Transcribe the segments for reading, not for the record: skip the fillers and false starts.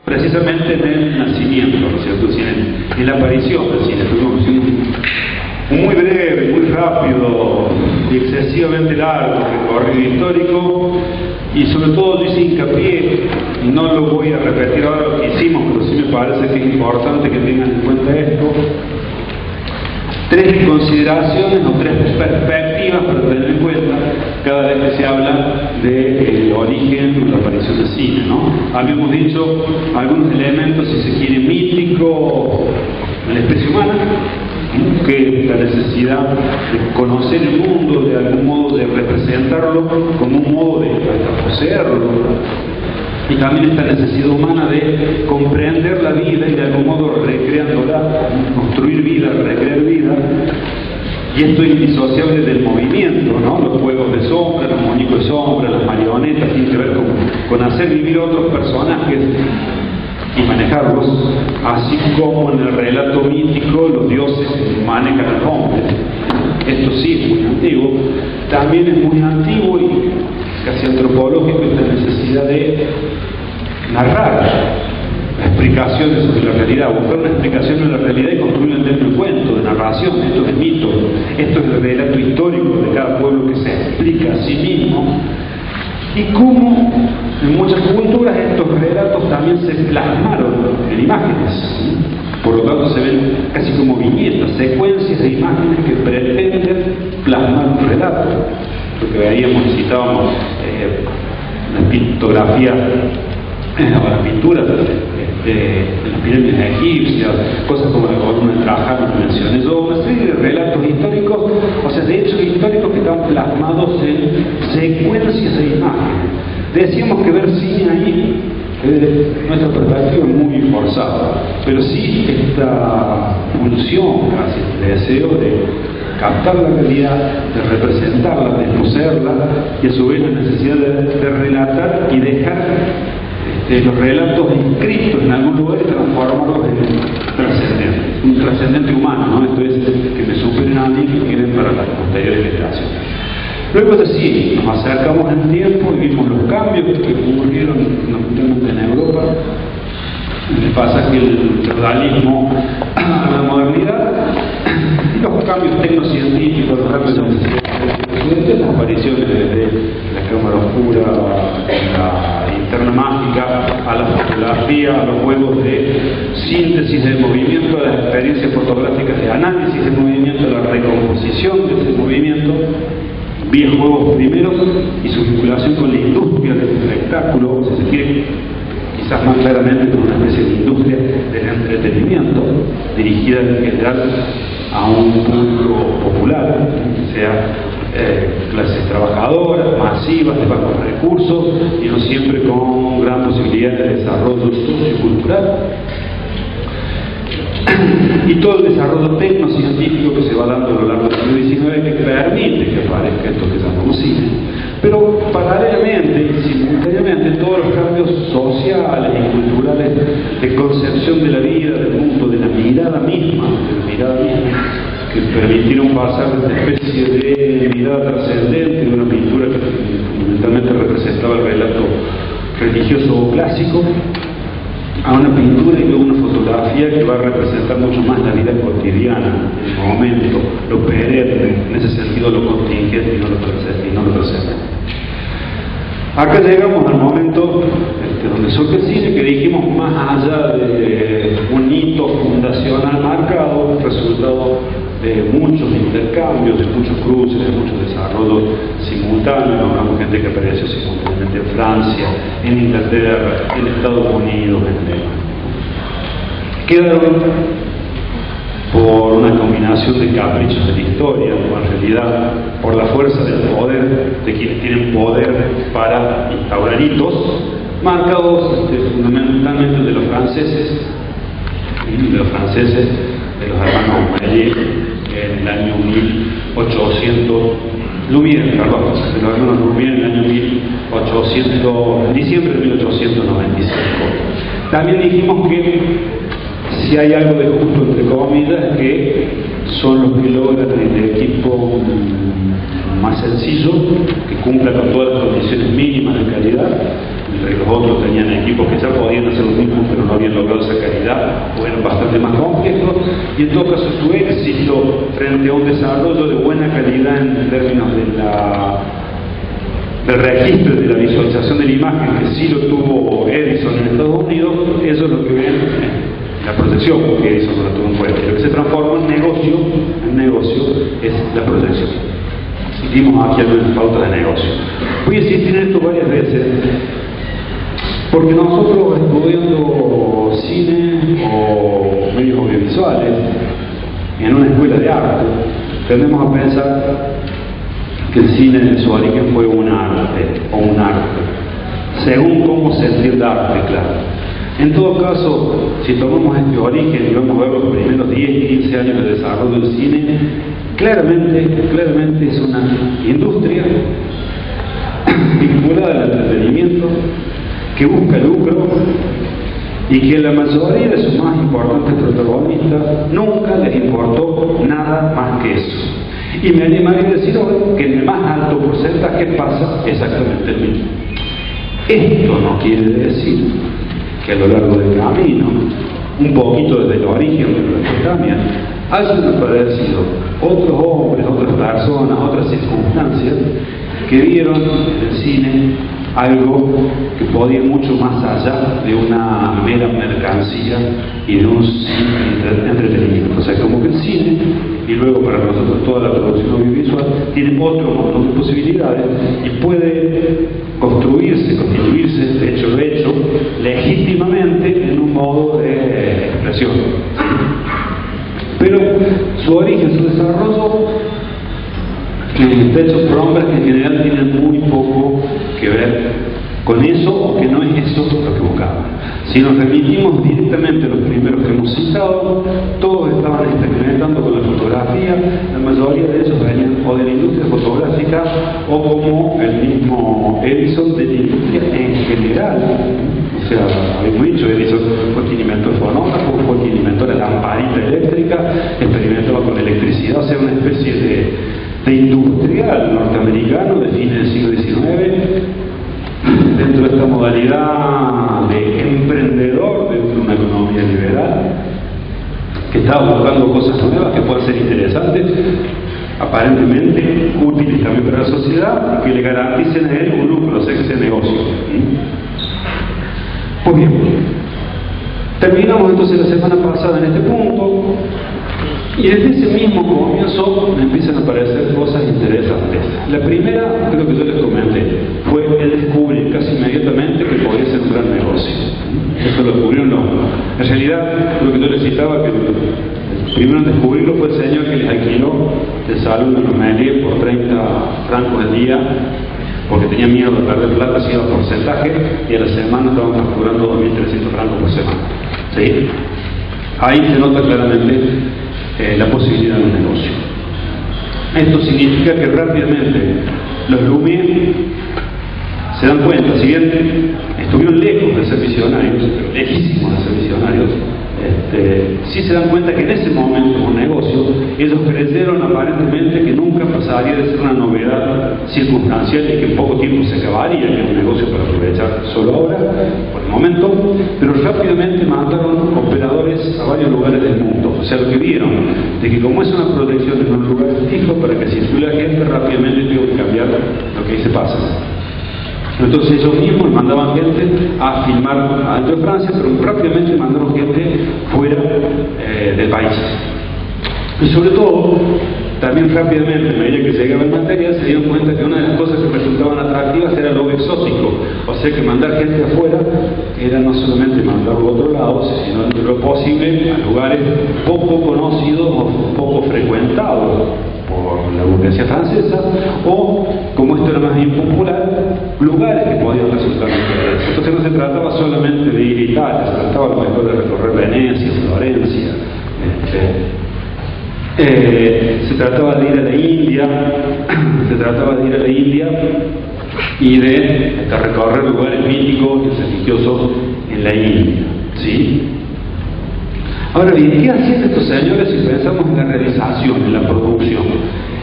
precisamente en el nacimiento, ¿no es cierto? En la aparición del cine. Tuvimos un muy breve, muy rápido y excesivamente largo recorrido histórico, y sobre todo yo hice hincapié, y no lo voy a repetir ahora lo que hicimos, pero sí me parece que es importante que tengan en cuenta esto: tres consideraciones o tres perspectivas para tener en cuenta cada vez que se habla del origen o la aparición del cine, ¿no? Habíamos dicho algunos elementos, si se quiere, míticos de la especie humana, que la necesidad de conocer el mundo, de algún modo de representarlo como un modo de poseerlo, y también esta necesidad humana de comprender la vida y de algún modo recreándola, construir vida, recrear vida. Y esto es indisociable del movimiento, ¿no? Los juegos de sombra, los muñecos de sombra, las marionetas, tienen que ver con hacer vivir a otros personajes y manejarlos, así como en el relato mítico los dioses manejan al hombre. Esto sí es muy antiguo. También es muy antiguo y casi antropológico esta necesidad de narrar explicaciones sobre la realidad, buscar una explicación de la realidad y construirla dentro del cuento, de narración. Esto es el mito, esto es el relato histórico de cada pueblo que se explica a sí mismo, y cómo en muchas culturas estos relatos también se plasmaron en imágenes. Por lo tanto se ven casi como viñetas, secuencias de imágenes que pretenden plasmar un relato. Lo que veíamos y citábamos, la pictografía, o las pinturas de las pirámides egipcias, cosas como la columna de Trajano que mencioné yo, una serie de relatos históricos, o sea, de hechos históricos que están plasmados en secuencias de imágenes. Decíamos que ver cine ahí, desde nuestra perspectiva, es muy forzado, pero sí esta pulsión, casi el deseo de captar la realidad, de representarla, de poseerla, y a su vez la necesidad de relatar y dejar los relatos inscritos en algún lugar y transformarlos en trascendentes, un trascendente humano, ¿no? Esto es que me superen a mí, que queden para las posteriores generaciones. Luego de sí, nos acercamos en tiempo y vimos los cambios que ocurrieron fundamentalmente en Europa, el pasaje del feudalismo a la modernidad, y los cambios tecnocientíficos, los cambios de las apariciones de la cámara oscura, la linterna mágica, a la fotografía, a los juegos de síntesis del movimiento, a las experiencias fotográficas de análisis del movimiento, a la recomposición de ese movimiento, videojuegos primeros y su vinculación con la industria del espectáculo, si se quiere, quizás más claramente con una especie de industria del entretenimiento dirigida en general a un público popular, sea clases trabajadoras, masivas, de bajos recursos, y no siempre con gran posibilidad de desarrollo sociocultural. Y todo el desarrollo tecnocientífico que se va dando a lo largo del siglo XIX, que permite que aparezca esto que llamamos cine. Pero paralelamente y simultáneamente todos los cambios sociales y culturales de concepción de la vida, del mundo, de la mirada misma, que permitieron pasar de una especie de mirada trascendente de una pintura que fundamentalmente representaba el relato religioso o clásico, a una pintura y luego una fotografía que va a representar mucho más la vida cotidiana, el momento, lo perenne, en ese sentido lo contingente y no lo presente. Acá llegamos al momento donde surge el cine, que dijimos más allá de un hito fundacional marcado, resultado de muchos intercambios, de muchos cruces, de muchos desarrollos simultáneos. Hablamos de gente que apareció simultáneamente en Francia, en Inglaterra, en Estados Unidos, en Alemania. Quedaron por una combinación de caprichos de la historia, o en realidad por la fuerza del poder de quienes tienen poder para instaurar hitos, marcados fundamentalmente de los franceses, de los hermanos Méliès, en el año 1800, Lumière, perdón, de los hermanos Lumière en el año 1800, en diciembre de 1895. También dijimos que si hay algo de justo, entre comillas, que son los que logran el equipo más sencillo, que cumpla con todas las condiciones mínimas de calidad, entre los otros tenían equipos que ya podían hacer lo mismo, pero no habían logrado esa calidad, o eran bastante más complejos, y en todo caso su éxito frente a un desarrollo de buena calidad en términos del registro de la visualización de la imagen, que sí lo tuvo Edison en Estados Unidos, eso es lo que ven la proyección, porque Edison no la tuvo en cuenta. Lo que se transforma en negocio es la proyección. Hicimos aquí algunas pautas de negocio. Voy a insistir en esto varias veces, porque nosotros estudiando cine o medios audiovisuales en una escuela de arte, tendemos a pensar que el cine en su origen fue un arte, según cómo se entiende arte, claro. En todo caso, si tomamos este origen y vamos a ver los primeros 10, 15 años de desarrollo del cine, claramente es una industria vinculada al entretenimiento, que busca lucro y que la mayoría de sus más importantes protagonistas nunca les importó nada más que eso. Y me animaría a decir hoy que en el más alto porcentaje pasa exactamente el mismo. Esto no quiere decir que a lo largo del camino, un poquito desde el origen de la pandemia, hayan aparecido otros hombres, otras personas, otras circunstancias que vieron en el cine algo que podía ir mucho más allá de una mera mercancía y de un entretenimiento. O sea, como que el cine, y luego para nosotros toda la producción audiovisual, tiene otro montón de posibilidades y puede constituirse, de hecho, legítimamente en un modo de expresión. Pero su origen, su desarrollo, de hecho, por hombres que en general tienen muy poco que ver con eso, o que no es eso lo que buscaban. Si nos remitimos directamente a los primeros que hemos citado, todos estaban experimentando con la fotografía, la mayoría de ellos venían o de la industria fotográfica o como el mismo Edison de la industria en general. O sea, habíamos dicho, Edison fue quien inventó el fonógrafo, fue quien inventó la lamparita eléctrica, experimentaba con electricidad, o sea, una especie de industrial norteamericano de fines del siglo XIX, dentro de esta modalidad de emprendedor dentro de una economía liberal, que estaba buscando cosas nuevas que puedan ser interesantes, aparentemente útiles también para la sociedad, y que le garanticen a él un lucro, o sea, que sea negocio. Pues bien, terminamos entonces la semana pasada en este punto. Y desde ese mismo comienzo me empiezan a aparecer cosas interesantes. La primera, creo que yo les comenté, fue el descubrir casi inmediatamente que podía ser un gran negocio. Eso lo descubrieron no. En realidad, lo que yo les citaba, que el primero en descubrirlo fue el señor que les alquiló el salón de Nomelie por 30 francos al día, porque tenía miedo de perder plata si iba por porcentaje, y a la semana estaban facturando 2.300 francos por semana. ¿Sí? Ahí se nota claramente la posibilidad de un negocio. Esto significa que rápidamente los Lumière se dan cuenta, si bien estuvieron lejos de ser visionarios, pero lejísimos de ser visionarios, sí se dan cuenta que en ese momento, un negocio, ellos creyeron aparentemente que nunca pasaría de ser una novedad circunstancial y que en poco tiempo se acabaría, que era un negocio para aprovechar solo ahora, por el momento, pero rápidamente mandaron operadores a varios lugares del mundo. O sea, lo que vieron, de que como es una protección en un lugar fijo, para que circule la gente, rápidamente tengo que cambiar lo que ahí se pasa. Entonces ellos mismos mandaban gente a filmar adentro de Francia, pero rápidamente mandaron gente fuera del país. Y sobre todo, también rápidamente, a medida que llegaba el material, se dieron cuenta que una de las cosas que resultaban atractivas era lo exótico. O sea que mandar gente afuera era no solamente mandarlo a otro lado, sino dentro de lo posible a lugares poco conocidos o poco frecuentados por la burguesía francesa, o, como esto era más bien popular, lugares que podían resultar interesantes. Entonces no se trataba solamente de ir a Italia, se trataba a lo mejor de recorrer Venecia, Florencia, se trataba de ir a la India, y de recorrer lugares míticos y religiosos en la India, ¿sí? Ahora bien, ¿qué hacían estos señores si pensamos en la realización, en la producción?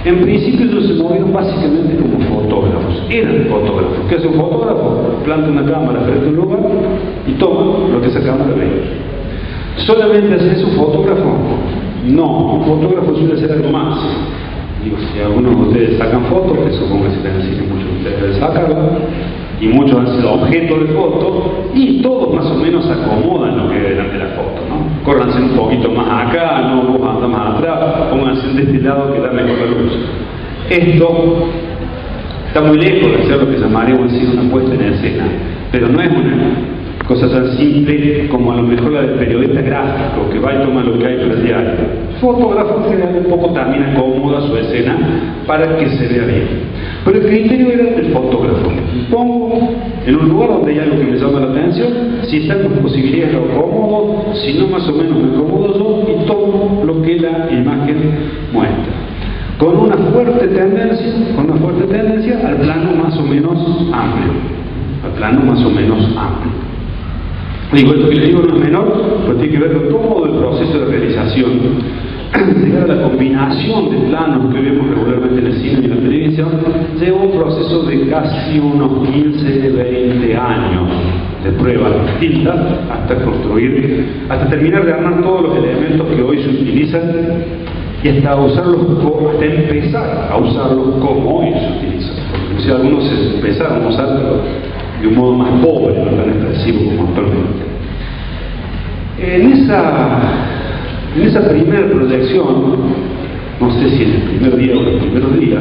En principio ellos se movieron básicamente como fotógrafos, eran fotógrafos. ¿Qué hace un fotógrafo? Planta una cámara frente a un lugar y toma lo que esa cámara ve. ¿Solamente hace eso un fotógrafo? No, un fotógrafo suele hacer algo más. Digo, si algunos de ustedes sacan fotos, que supongo que se necesitan muchos de ustedes deben sacarla, y muchos han sido objeto de foto, y todos más o menos acomodan lo que ve delante de la foto, ¿no? Córranse un poquito más acá, no anda más atrás, pónganse de este lado que da mejor la luz. Esto está muy lejos de ser lo que llamaríamos una puesta en escena, pero no es una cosa tan simple como a lo mejor la del periodista gráfico que va y toma lo que hay para el diario. El fotógrafo un poco también acomoda su escena para que se vea bien. Pero el criterio era del fotógrafo. Pongo en un lugar donde hay algo que me llama la atención, si están las posibilidades lo acomodo, si no más o menos me acomodo yo y tomo lo que la imagen muestra. Con una fuerte tendencia al plano más o menos amplio. Al plano más o menos amplio. Digo, esto que le digo no es menor, pero tiene que ver con todo el proceso de realización. Llegar a la combinación de planos que vemos regularmente en el cine y en la televisión, lleva un proceso de casi unos 15, 20 años de pruebas distintas hasta terminar de armar todos los elementos que hoy se utilizan y hasta empezar a usarlos como hoy se utilizan. Porque si algunos empezaron a usarlos de un modo más pobre, no tan expresivo como actualmente. En esa primera proyección, no sé si en el primer día o en el primer día,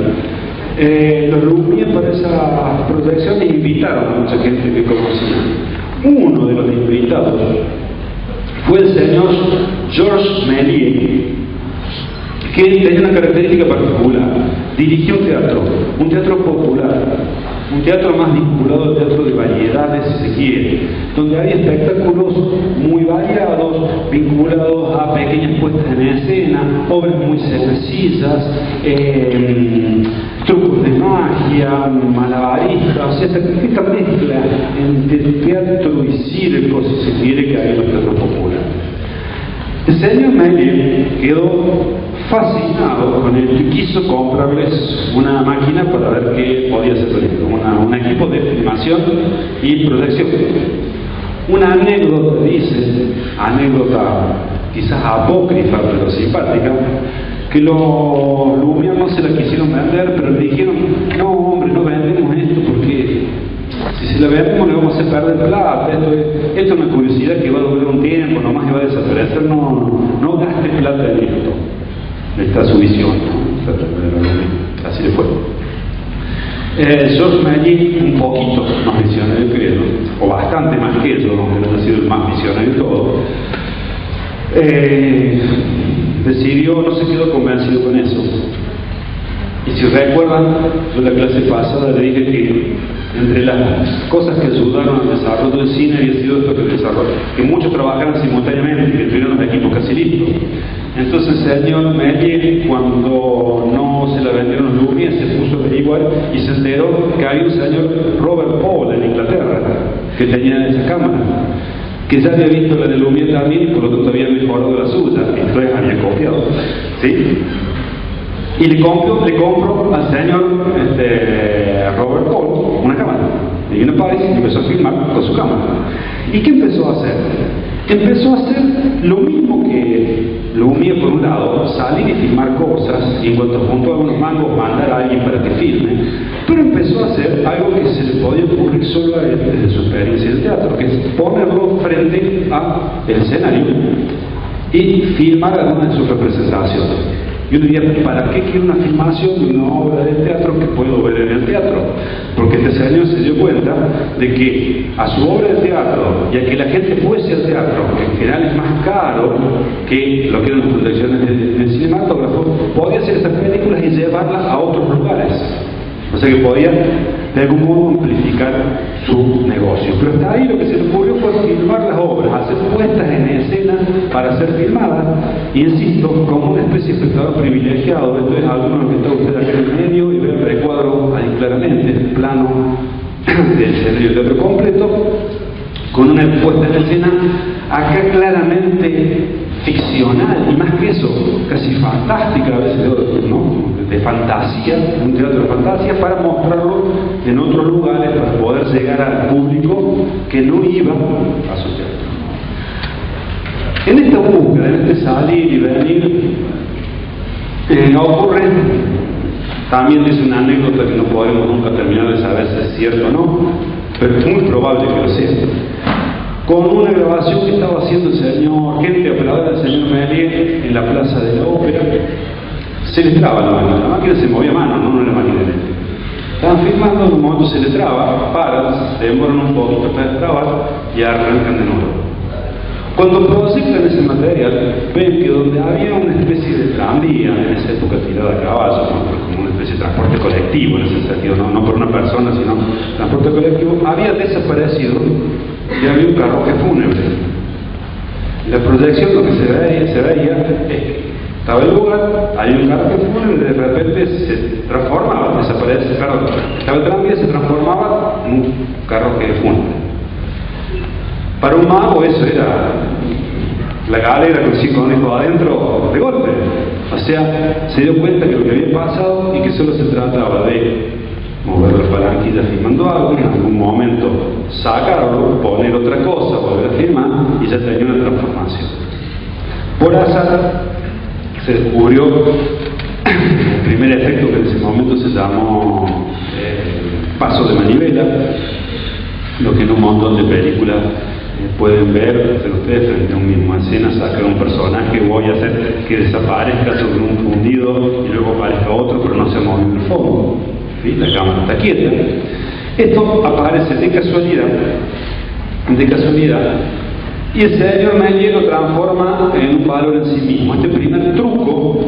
los Lumière para esa proyección invitaron a mucha gente que conocía. Uno de los invitados fue el señor Georges Méliès, que tenía una característica particular. Dirigió un teatro popular, un teatro más vinculado al teatro de variedades, si se quiere, donde hay espectáculos muy variados, vinculados a pequeñas puestas en escena, obras muy sencillas, trucos de magia, malabaristas, esta mezcla entre teatro y circo, si se quiere, que hay en los teatros populares. El señor Méliès quedó fascinado con el que quiso comprarles una máquina para ver qué podía hacer con esto, un equipo de filmación y proyección. Una anécdota quizás apócrifa pero simpática, que los Lumière no se la quisieron vender, pero le dijeron, no hombre, no vendemos esto porque si se la vendemos le vamos a hacer perder plata, esto es una curiosidad que va a durar un tiempo, nomás que va a desaparecer, no gaste plata en esto. Esta es su visión, ¿no? Así le fue. Georges Méliès, un poquito más visionario que él, o bastante más que yo, aunque no ha sido el más visionario de todo, decidió, no se quedó convencido con eso. Y si recuerdan, yo en la clase pasada le dije que entre las cosas que ayudaron al desarrollo del cine había sido esto que muchos trabajaran simultáneamente y que tuvieron los equipos casi listos. Entonces el señor Méliès, cuando no se la vendieron los Lumière, se puso a averiguar y se enteró que había un señor Robert Paul en Inglaterra que tenía esa cámara, que ya había visto la de Lumière también y por lo tanto había mejorado la suya, entonces había copiado, ¿sí? Y le compro al señor Robert Paul una cámara. Y vino a París y empezó a filmar con su cámara. ¿Y qué empezó a hacer? Empezó a hacer lo mismo que Lumière por un lado, salir y filmar cosas y en cuanto juntó algunos mangos mandar a alguien para que filme, pero empezó a hacer algo que se le podía ocurrir solo a él desde su experiencia del teatro, que es ponerlo frente al escenario y filmar algunas de sus representaciones. Yo diría, ¿para qué quiero una filmación de una obra de teatro que puedo ver en el teatro? Porque este señor se dio cuenta de que a su obra de teatro y a que la gente fuese al teatro, que en general es más caro que lo que eran las proyecciones del cinematógrafo, podía hacer esas películas y llevarlas a otros lugares. O sea que podía de algún modo amplificar su negocio. Pero hasta ahí lo que se le ocurrió fue filmar las obras, hacer puestas en escena para ser filmadas, y insisto, como una especie de espectador privilegiado. Entonces algunos que está usted acá en el medio y ve el recuadro ahí claramente, el plano del escenario del teatro completo, con una puesta en escena acá claramente ficcional, y más que pieza casi fantástica, a veces, ¿no? De fantasía, un teatro de fantasía, para mostrarlo en otros lugares, para poder llegar al público que no iba a su teatro. En esta búsqueda, en este salir y venir, ocurre, también dice una anécdota que no podemos nunca terminar de saber si es cierto o no, pero es muy probable que lo sea. Con una grabación que estaba haciendo el señor, gente operadora del señor Méliès en la plaza de la ópera, se le traba la máquina se movía a mano, no la máquina eléctrica. Estaban filmando, en un momento se le traba, paran, se demoran un poquito para destrabar y arrancan de nuevo. Cuando proyectan ese material, ven que donde había una especie de tranvía, en esa época tirada a caballo, ¿no? Como una especie de transporte colectivo en ese sentido, no por una persona, sino transporte colectivo, había desaparecido y había un carruaje fúnebre. La proyección, lo que se veía es que estaba el lugar, hay un carruaje fúnebre, de repente se transformaba, desaparecía, perdón, estaba el tranvía, se transformaba en un carruaje fúnebre. Para un mago eso era la galera con 5 conejos adentro de golpe. O sea, se dio cuenta que lo que había pasado y que solo se trataba de mover las palanquillas filmando algo, en algún momento sacarlo, poner otra cosa, volver a filmar y ya tenía una transformación. Por azar se descubrió el primer efecto que en ese momento se llamó paso de manivela, lo que en un montón de películas pueden ver, hacer ustedes frente a una misma escena, sacar un personaje, voy a hacer que desaparezca sobre un fundido y luego aparezca otro, pero no se mueve en el fondo. ¿Sí? La cámara está quieta. Esto aparece de casualidad, y el señor Méliès lo transforma en un valor en sí mismo. Este primer truco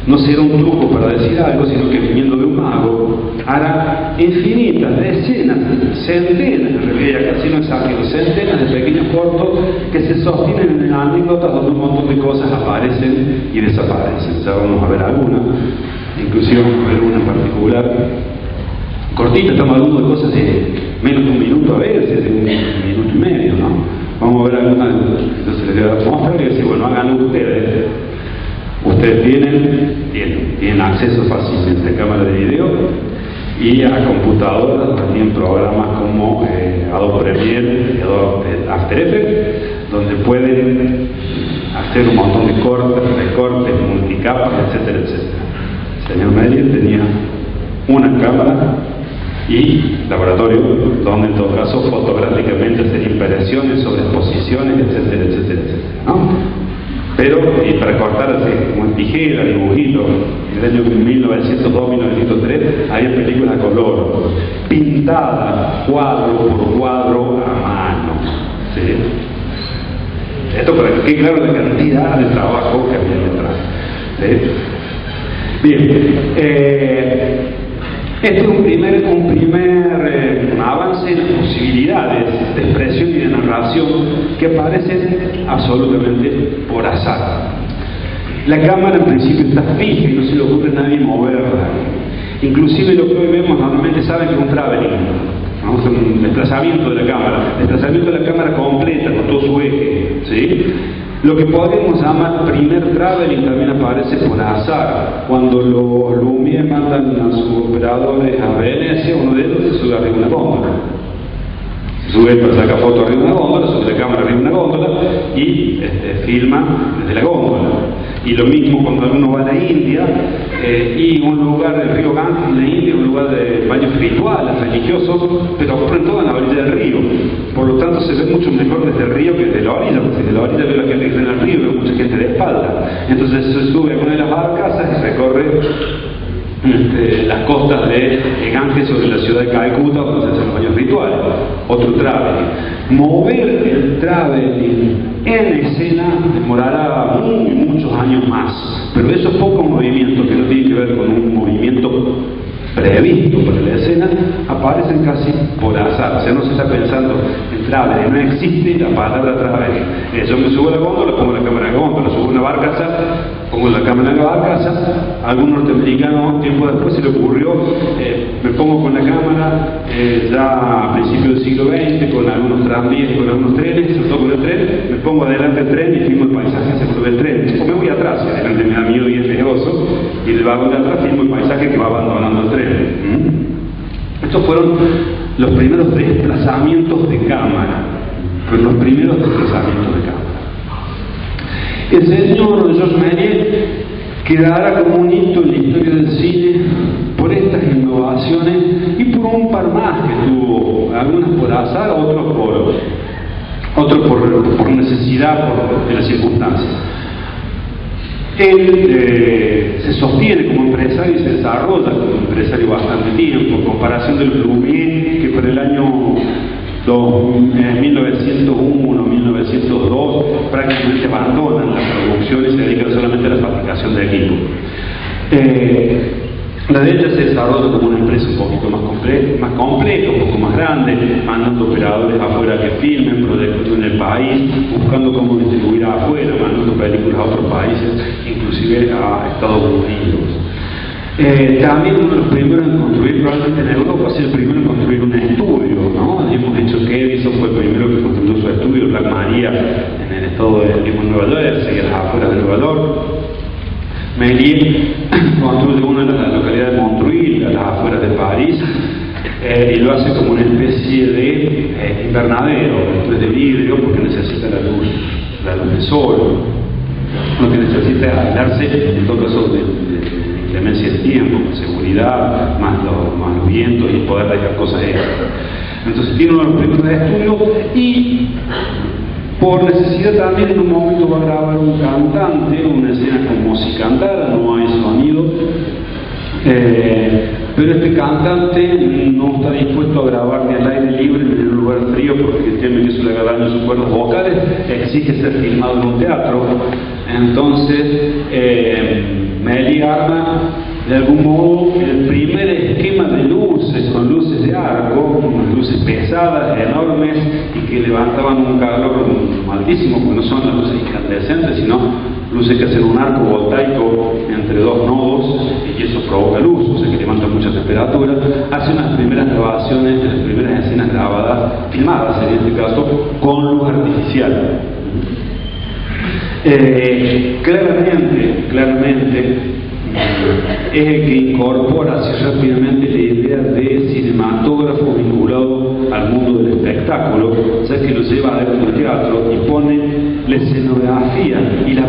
no será un truco para decir algo, sino que viniendo de un mago, hará infinitas, decenas, centenas, en realidad ya casi no exagero, centenas de pequeños cortos que se sostienen en anécdotas donde un montón de cosas aparecen y desaparecen. Ya vamos a ver algunas, inclusive vamos a ver una en particular, cortita, estamos hablando de cosas de menos de un minuto a veces, de un minuto y medio, ¿no? Vamos a ver algunas, entonces les voy a mostrar y decir, bueno, háganlo ustedes. Ustedes tienen acceso fácilmente a cámara de video y a computadoras, tienen programas como Adobe Premiere y Adobe After Effects, donde pueden hacer un montón de cortes, recortes, multicapas, etcétera, etcétera. El señor Méliès tenía una cámara y laboratorio, donde en todo caso fotográficamente hacer impresiones sobre exposiciones, etcétera, etcétera, etcétera, ¿no? Pero, y para cortar así, como en tijera, dibujito, en el año 1902, 1903, había películas a color, pintadas cuadro por cuadro a mano. ¿Sí? Esto para que quede claro la cantidad de trabajo que había detrás. ¿Sí? Bien, esto es un primer avance en las posibilidades de expresión y de narración que aparecen absolutamente por azar. La cámara en principio está fija y no se le ocurre a nadie moverla. Inclusive lo que hoy vemos normalmente saben que es un traveling, ¿no? Es un desplazamiento de la cámara completa con todo su eje, ¿sí? Lo que podemos llamar primer traveling también aparece por azar. Cuando los Lumière mandan a sus operadores a Venecia, uno de ellos se sube arriba de una góndola. Se sube para sacar fotos arriba de una góndola, sube la cámara arriba de una góndola y filma desde la góndola. Y lo mismo cuando uno va a la India y un lugar del río Ganges en la India, un lugar de baños rituales, religiosos, pero ocurren todo en la orilla del río. Por lo tanto se ve mucho mejor desde el río que desde la orilla, porque desde la orilla ve la gente que está en el río, ve mucha gente de espalda. Entonces se sube a una de las barcazas y recorre las costas de Ganges sobre la ciudad de Calcuta, donde se hacen los baños rituales. Otro traveling. Mover el traveling en escena demorará muchos años más, pero esos pocos movimientos que no tienen que ver con un movimiento previsto para la escena aparecen casi por azar. O sea, no se está pensando en traveling, no existe la palabra traveling. Yo me subo a la góndola, pongo la cámara en la góndola, subo una barca barcaza, pongo la cámara en la barcaza. A algún norteamericano tiempo después se le ocurrió, me pongo con la cámara ya a principios del siglo XX, con algunos tranvías y con algunos trenes, sobre todo con el tren, me pongo adelante del tren y filmo el paisaje hacia del tren, o me voy atrás, y adelante me da miedo y es peligroso, y del vagón de atrás filmo el paisaje que va abandonando el tren. Estos fueron los primeros desplazamientos de cámara, El señor Georges Méliès quedará como un hito en la historia del cine por estas innovaciones y por un par más que tuvo, algunas por azar, otros por necesidad, de las circunstancias. Él se sostiene como empresario y se desarrolla como empresario bastante tiempo, en comparación del Lumière, que por el año 1901-1902 prácticamente abandonan la producción y se dedican solamente a la fabricación de equipos. La de ella se desarrolla como una empresa un poquito más compleja, un poco más grande, mandando operadores afuera que filmen, proyectos en el país, buscando cómo distribuir afuera, mandando películas a otros países, inclusive a Estados Unidos. También uno de los primeros en construir, probablemente en Europa, fue el primero en construir un estudio, ¿no? Hemos dicho que Edison fue el primero que construyó su estudio, Black Maria, en el estado de Nueva Jersey, a las afueras de Nueva York. Méliès construye una en la localidad de Montreuil, a las afueras de París, y lo hace como una especie de invernadero, de vidrio, porque necesita la luz del sol. Lo que necesita es aislarse, en todo caso, de inclemencia de tiempo, con seguridad, más los vientos y poder dejar cosas extras. Entonces tiene uno de los primeros de estudio y por necesidad también en un momento va a grabar un cantante, una escena como si cantara, no hay sonido, pero este cantante no está dispuesto a grabar ni al aire libre ni en un lugar frío porque teme que eso le haga daño a sus cuerdas vocales, exige ser filmado en un teatro. Entonces Méliès arma de algún modo el primer esquema de luces, con luces de arco, luces pesadas, enormes y que levantaban un calor altísimo, porque no son las luces incandescentes, sino luces que hacen un arco voltaico entre dos nodos y eso provoca luz, o sea que levanta mucha temperatura. Hace unas primeras grabaciones, las primeras escenas grabadas, filmadas en este caso, con luz artificial. Claramente es el que incorpora así rápidamente la idea de cinematógrafo vinculado al mundo del espectáculo, o sea que lo lleva dentro del teatro y pone la escenografía y la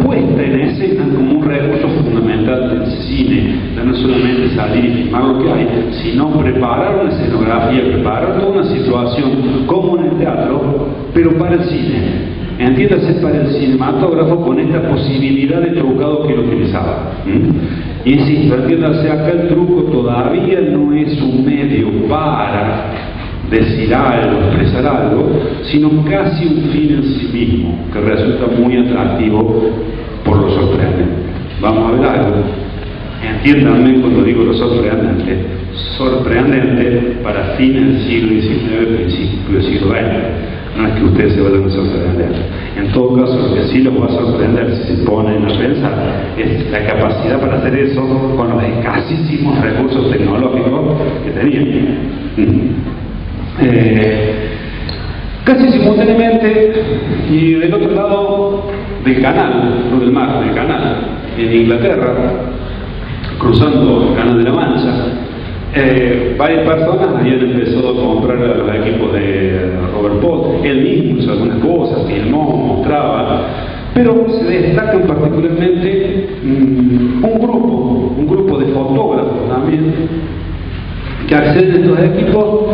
puesta en escena como un recurso fundamental del cine. No solamente salir y filmar lo que hay, sino preparar una escenografía, preparar toda una situación como en el teatro, pero para el cine. Entiéndase, para el cinematógrafo con esta posibilidad de trucado que él utilizaba. Insisto, entiéndase, acá el truco todavía no es un medio para decir algo, expresar algo, sino casi un fin en sí mismo, que resulta muy atractivo por lo sorprendente. Vamos a ver algo. Entiéndanme cuando digo lo sorprendente para fines del siglo XIX, principio del siglo XX. No es que ustedes se vayan a sorprender. En todo caso, lo que sí los va a sorprender si se ponen a pensar es la capacidad para hacer eso con los escasísimos recursos tecnológicos que tenían. Casi simultáneamente, y del otro lado del canal, no del mar, del canal, en Inglaterra, cruzando el Canal de la Mancha, varias personas habían empezado a comprar los equipos de Robert Paul. Él mismo hizo algunas cosas, filmó, mostraba, pero se destacan particularmente un grupo de fotógrafos también que acceden a estos equipos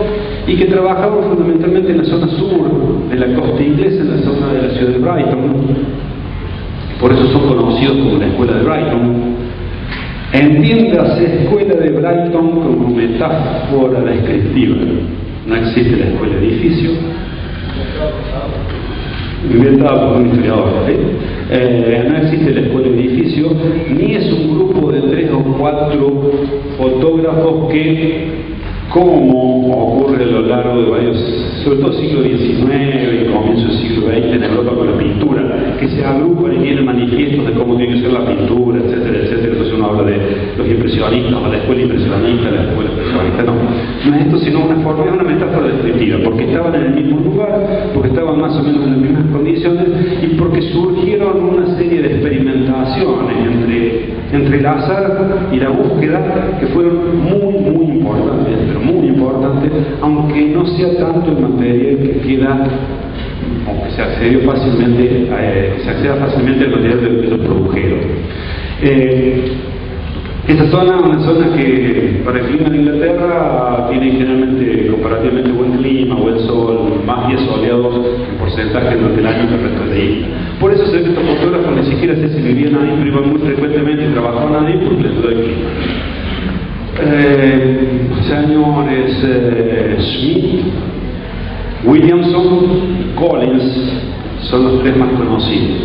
y que trabajaban fundamentalmente en la zona sur de la costa inglesa, en la zona de la ciudad de Brighton. Por eso son conocidos como la Escuela de Brighton. Entiéndase escuela de Brighton como metáfora descriptiva. No existe la escuela edificio, inventada por un historiador, no existe la escuela edificio, ni es un grupo de 3 o 4 fotógrafos que, como ocurre a lo largo de varios, sobre todo siglo XIX y comienzo del siglo XX en Europa con la pintura, que se agrupan y tienen manifiestos de cómo tiene que ser la pintura, etcétera, etcétera. Entonces uno habla de los impresionistas, o la escuela impresionista, la escuela expresionista. No es esto, sino es una metáfora descriptiva, porque estaban en el mismo lugar, porque estaban más o menos en las mismas condiciones y porque surgieron una serie de experimentaciones entre el azar y la búsqueda que fueron muy importantes, pero muy importantes, aunque no sea tanto el material que queda, aunque se acceda fácilmente al material de los produjeron. Esta zona es una zona que para el clima de Inglaterra tiene generalmente comparativamente buen clima, buen sol, más días soleados en porcentaje durante el año que el resto de la isla. Por eso se ve que estos fotógrafos ni siquiera sé si vivían ahí, pero iban muy frecuentemente y trabajaban ahí porque les ayuda el clima. Señores Smith, Williamson y Collins son los tres más conocidos.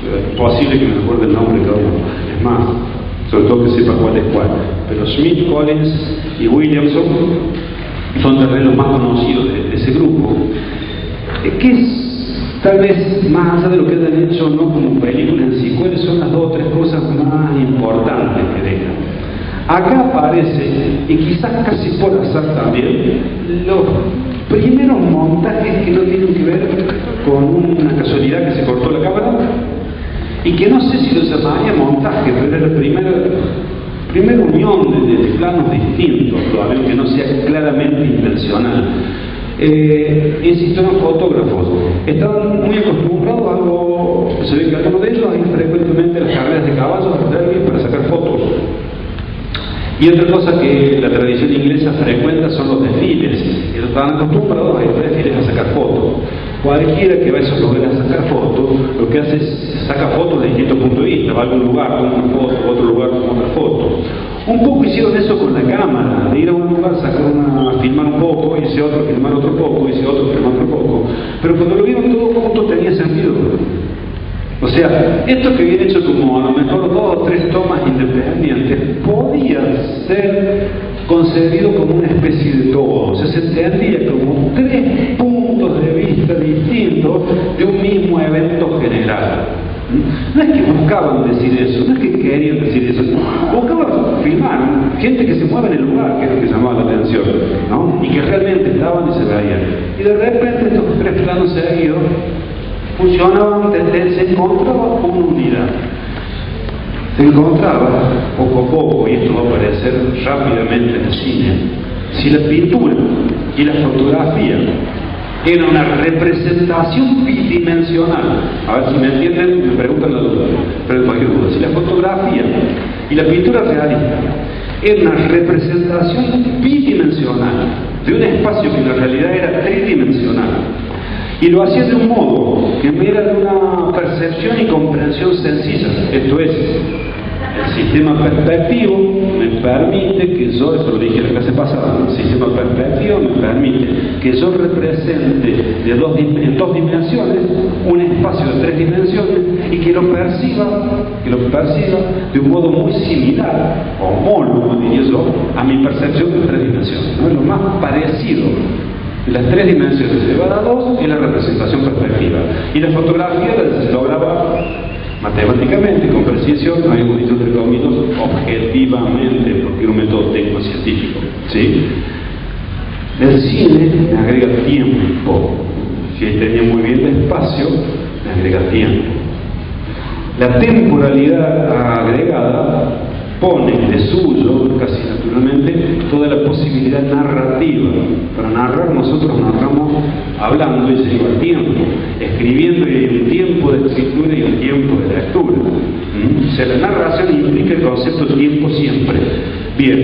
Es posible que me recuerde el nombre de cada uno. Es más, sobre todo que sepa cuál es cuál. Pero Smith, Collins y Williamson son tal vez los más conocidos de ese grupo. ¿Qué es, tal vez, más allá de lo que han hecho, no como película en sí, cuáles son las dos o tres cosas más importantes que dejan? Acá aparece, y quizás casi por azar también, los primeros montajes que no tienen que ver con una casualidad que se cortó la cámara, y que no sé si lo llamaría montaje, pero era la primera unión de planos distintos, todavía que no sea claramente intencional. Insisto, eran fotógrafos, estaban muy acostumbrados a algo, se ve que algunos de ellos hay frecuentemente las carreras de caballos para sacar fotos. Y otra cosa que la tradición inglesa frecuenta son los desfiles. Ellos estaban acostumbrados a ir a desfiles a sacar fotos. Cualquiera que va a esos lugares a sacar fotos, lo que hace es saca fotos de distintos puntos de vista. Va a algún lugar con una foto, a otro lugar con otra foto. Un poco hicieron eso con la cámara, de ir a un lugar, filmar un poco, irse a otro, filmar otro poco, irse a otro, filmar otro poco. Pero cuando lo vieron todo junto tenía sentido. O sea, esto que habían hecho como a lo mejor 2 o 3 tomas independientes podía ser concebido como una especie de todo. O sea, se entendía como 3 puntos de vista distintos de un mismo evento general. No es que buscaban decir eso, no es que querían decir eso, buscaban filmar gente que se mueve en el lugar, que es lo que llamaba la atención, ¿no? Y que realmente estaban y se veían. Y de repente estos 3 planos seguidos funcionaban, se encontraba una unidad. Se encontraba poco a poco, y esto va a aparecer rápidamente en el cine, si la pintura y la fotografía era una representación bidimensional. A ver si me entienden, me preguntan la duda, pero cualquier duda. Si la fotografía y la pintura realista era una representación bidimensional de un espacio que en la realidad era tridimensional, y lo hacía de un modo que me era de una percepción y comprensión sencilla, esto es, el sistema perspectivo me permite que yo, esto lo dije en la clase pasada, el sistema perspectivo me permite que yo represente en 2 dimensiones un espacio de 3 dimensiones y que lo perciba de un modo muy similar, o homólogo diría yo, a mi percepción de 3 dimensiones, ¿no? Es lo más parecido. Las 3 dimensiones elevada a 2 es la representación perspectiva. Y la fotografía se lograba matemáticamente, con precisión, habíamos dicho entre comillas, objetivamente, porque era un método técnico-científico. ¿Sí? El cine me agrega tiempo. Si tenía muy bien de espacio, me agrega tiempo. La temporalidad agregada pone de suyo, casi naturalmente, toda la posibilidad narrativa. Para narrar, nosotros narramos hablando y se lleva tiempo, escribiendo, y hay un tiempo de escritura y un tiempo de lectura. O sea, la narración implica el concepto de tiempo siempre. Bien,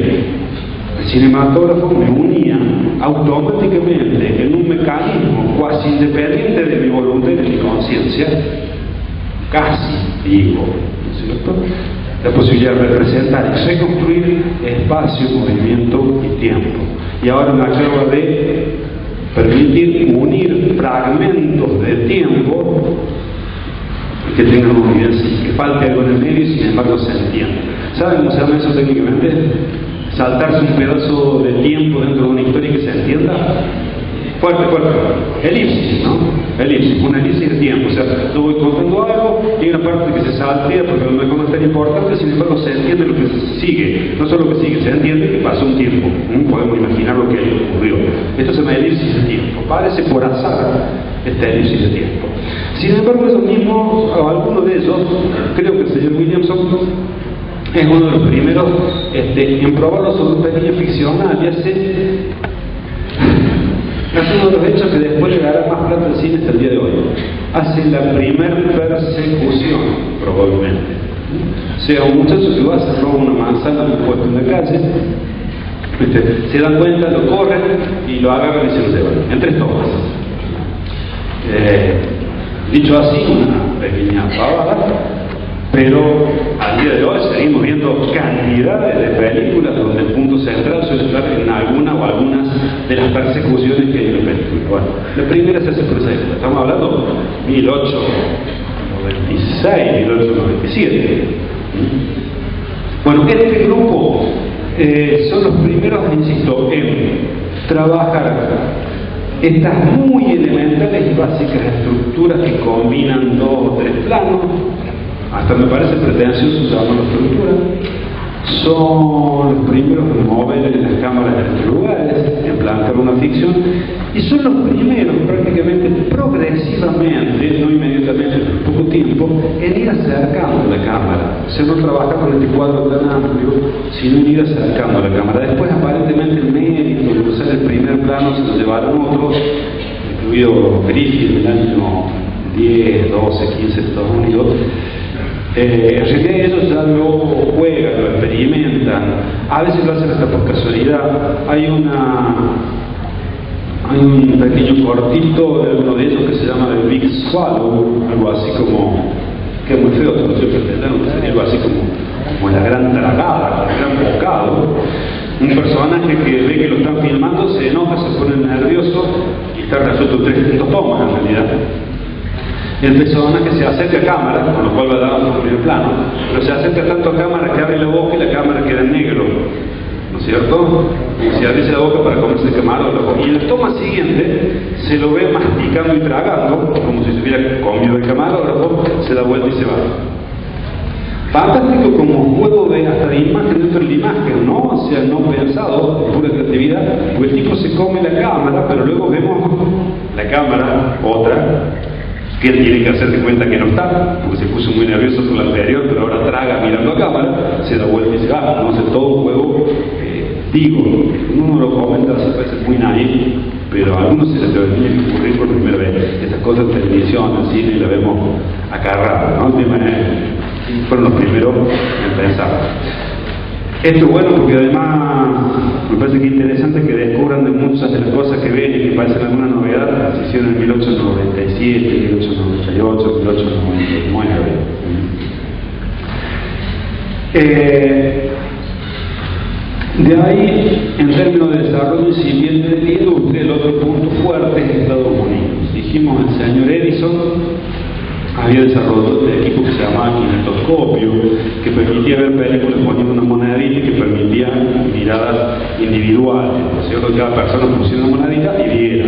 el cinematógrafo me unía automáticamente en un mecanismo cuasi independiente de mi voluntad y de mi conciencia, casi digo, ¿no es cierto?, la posibilidad de representar y reconstruir espacio, movimiento y tiempo. Y ahora me acabo de permitir unir fragmentos de tiempo que tengan una unidad, que falte algo en el medio y sin embargo se entiende. ¿Saben cómo se llama eso técnicamente? Saltarse un pedazo de tiempo dentro de una historia que se entienda. Fuerte. Elipsis, ¿no? Elipsis, una elipsis de tiempo. O sea, yo voy contando algo y hay una parte que se saltea porque a lo mejor no es tan importante, sin embargo se entiende lo que sigue. No solo lo que sigue, se entiende que pasó un tiempo. Podemos imaginar lo que ocurrió. Esto se llama elipsis de tiempo. Parece por azar esta elipsis de tiempo. Sin embargo, eso mismo, alguno de ellos, creo que el señor Williamson es uno de los primeros en probarlo sobre un pequeño ficcional y hace uno de los hechos que después le dará más plata al cine hasta el día de hoy. Hace la primer persecución, probablemente. O sea, un muchacho que va a se roba una manzana de un puesto en la calle, se dan cuenta, lo corren y lo agarran y se lo llevan, en 3 tomas. Dicho así, una pequeña pavada, pero al día de hoy seguimos viendo cantidades de películas donde el punto central suele estar en alguna o algunas de las persecuciones que hay en la película. Bueno, la primera es esa persecución, estamos hablando 1896, 1897. Bueno, este grupo son los primeros, insisto, en trabajar estas muy elementales y básicas estructuras que combinan 2 o 3 planos. Hasta me parece pretencioso llamarlo estructura. Son los primeros en mover las cámaras en estos lugares, en plantear una ficción, y son los primeros prácticamente progresivamente, no inmediatamente, pero poco tiempo, en ir acercando la cámara. O sea, no trabajar con este cuadro tan amplio, sino en ir acercando la cámara. Después, aparentemente, el mérito de usar el primer plano se lo llevaron otros, incluido Griffith en el año 10, 12, 15 de Estados Unidos. En realidad ellos ya lo juegan, lo experimentan, a veces lo hacen hasta por casualidad. Hay un pequeño cortito de uno de ellos que se llama The Big Swallow, algo así como, que es muy feo, pero sería algo así como la gran tragada, el gran bocado. Un personaje que ve que lo están filmando, se enoja, se pone nervioso y está resuelto en 300 tomas en realidad. El personaje se acerca a cámara, con lo cual va a dar un primer plano, pero se acerca tanto a cámara que abre la boca y la cámara queda en negro, ¿no es cierto? Y se abre la boca para comerse el camarógrafo. Y en la toma siguiente se lo ve masticando y tragando, como si se hubiera comido el camarógrafo, se da vuelta y se va. Fantástico como juego de hasta de imagen dentro de la imagen, ¿no? O sea, no pensado, pura creatividad, porque el tipo se come la cámara, pero luego vemos la cámara, otra, que él tiene que hacer de cuenta que no está, porque se puso muy nervioso por la anterior, pero ahora traga mirando a cámara, se da vuelta y se va. No sé, todo un juego, uno lo comenta, se parece muy naif, pero a algunos se les debería ocurrir por primera vez. Estas cosas en televisión, en cine, la vemos acá rara, ¿no? El tema es, fueron los primeros en pensar. Esto es bueno porque además me parece que es interesante que descubran de muchas de las cosas que ven y que parecen alguna novedad, se hicieron en 1897, 1898, 1899. De ahí, en términos de desarrollo incipiente de la industria, el otro punto fuerte es Estados Unidos. Dijimos, el señor Edison había desarrollado un equipo que se llamaba kinetoscopio, que permitía ver películas poniendo una monedita y que permitía miradas individuales, ¿no es cierto? Cada persona pusiera una monedita y viera.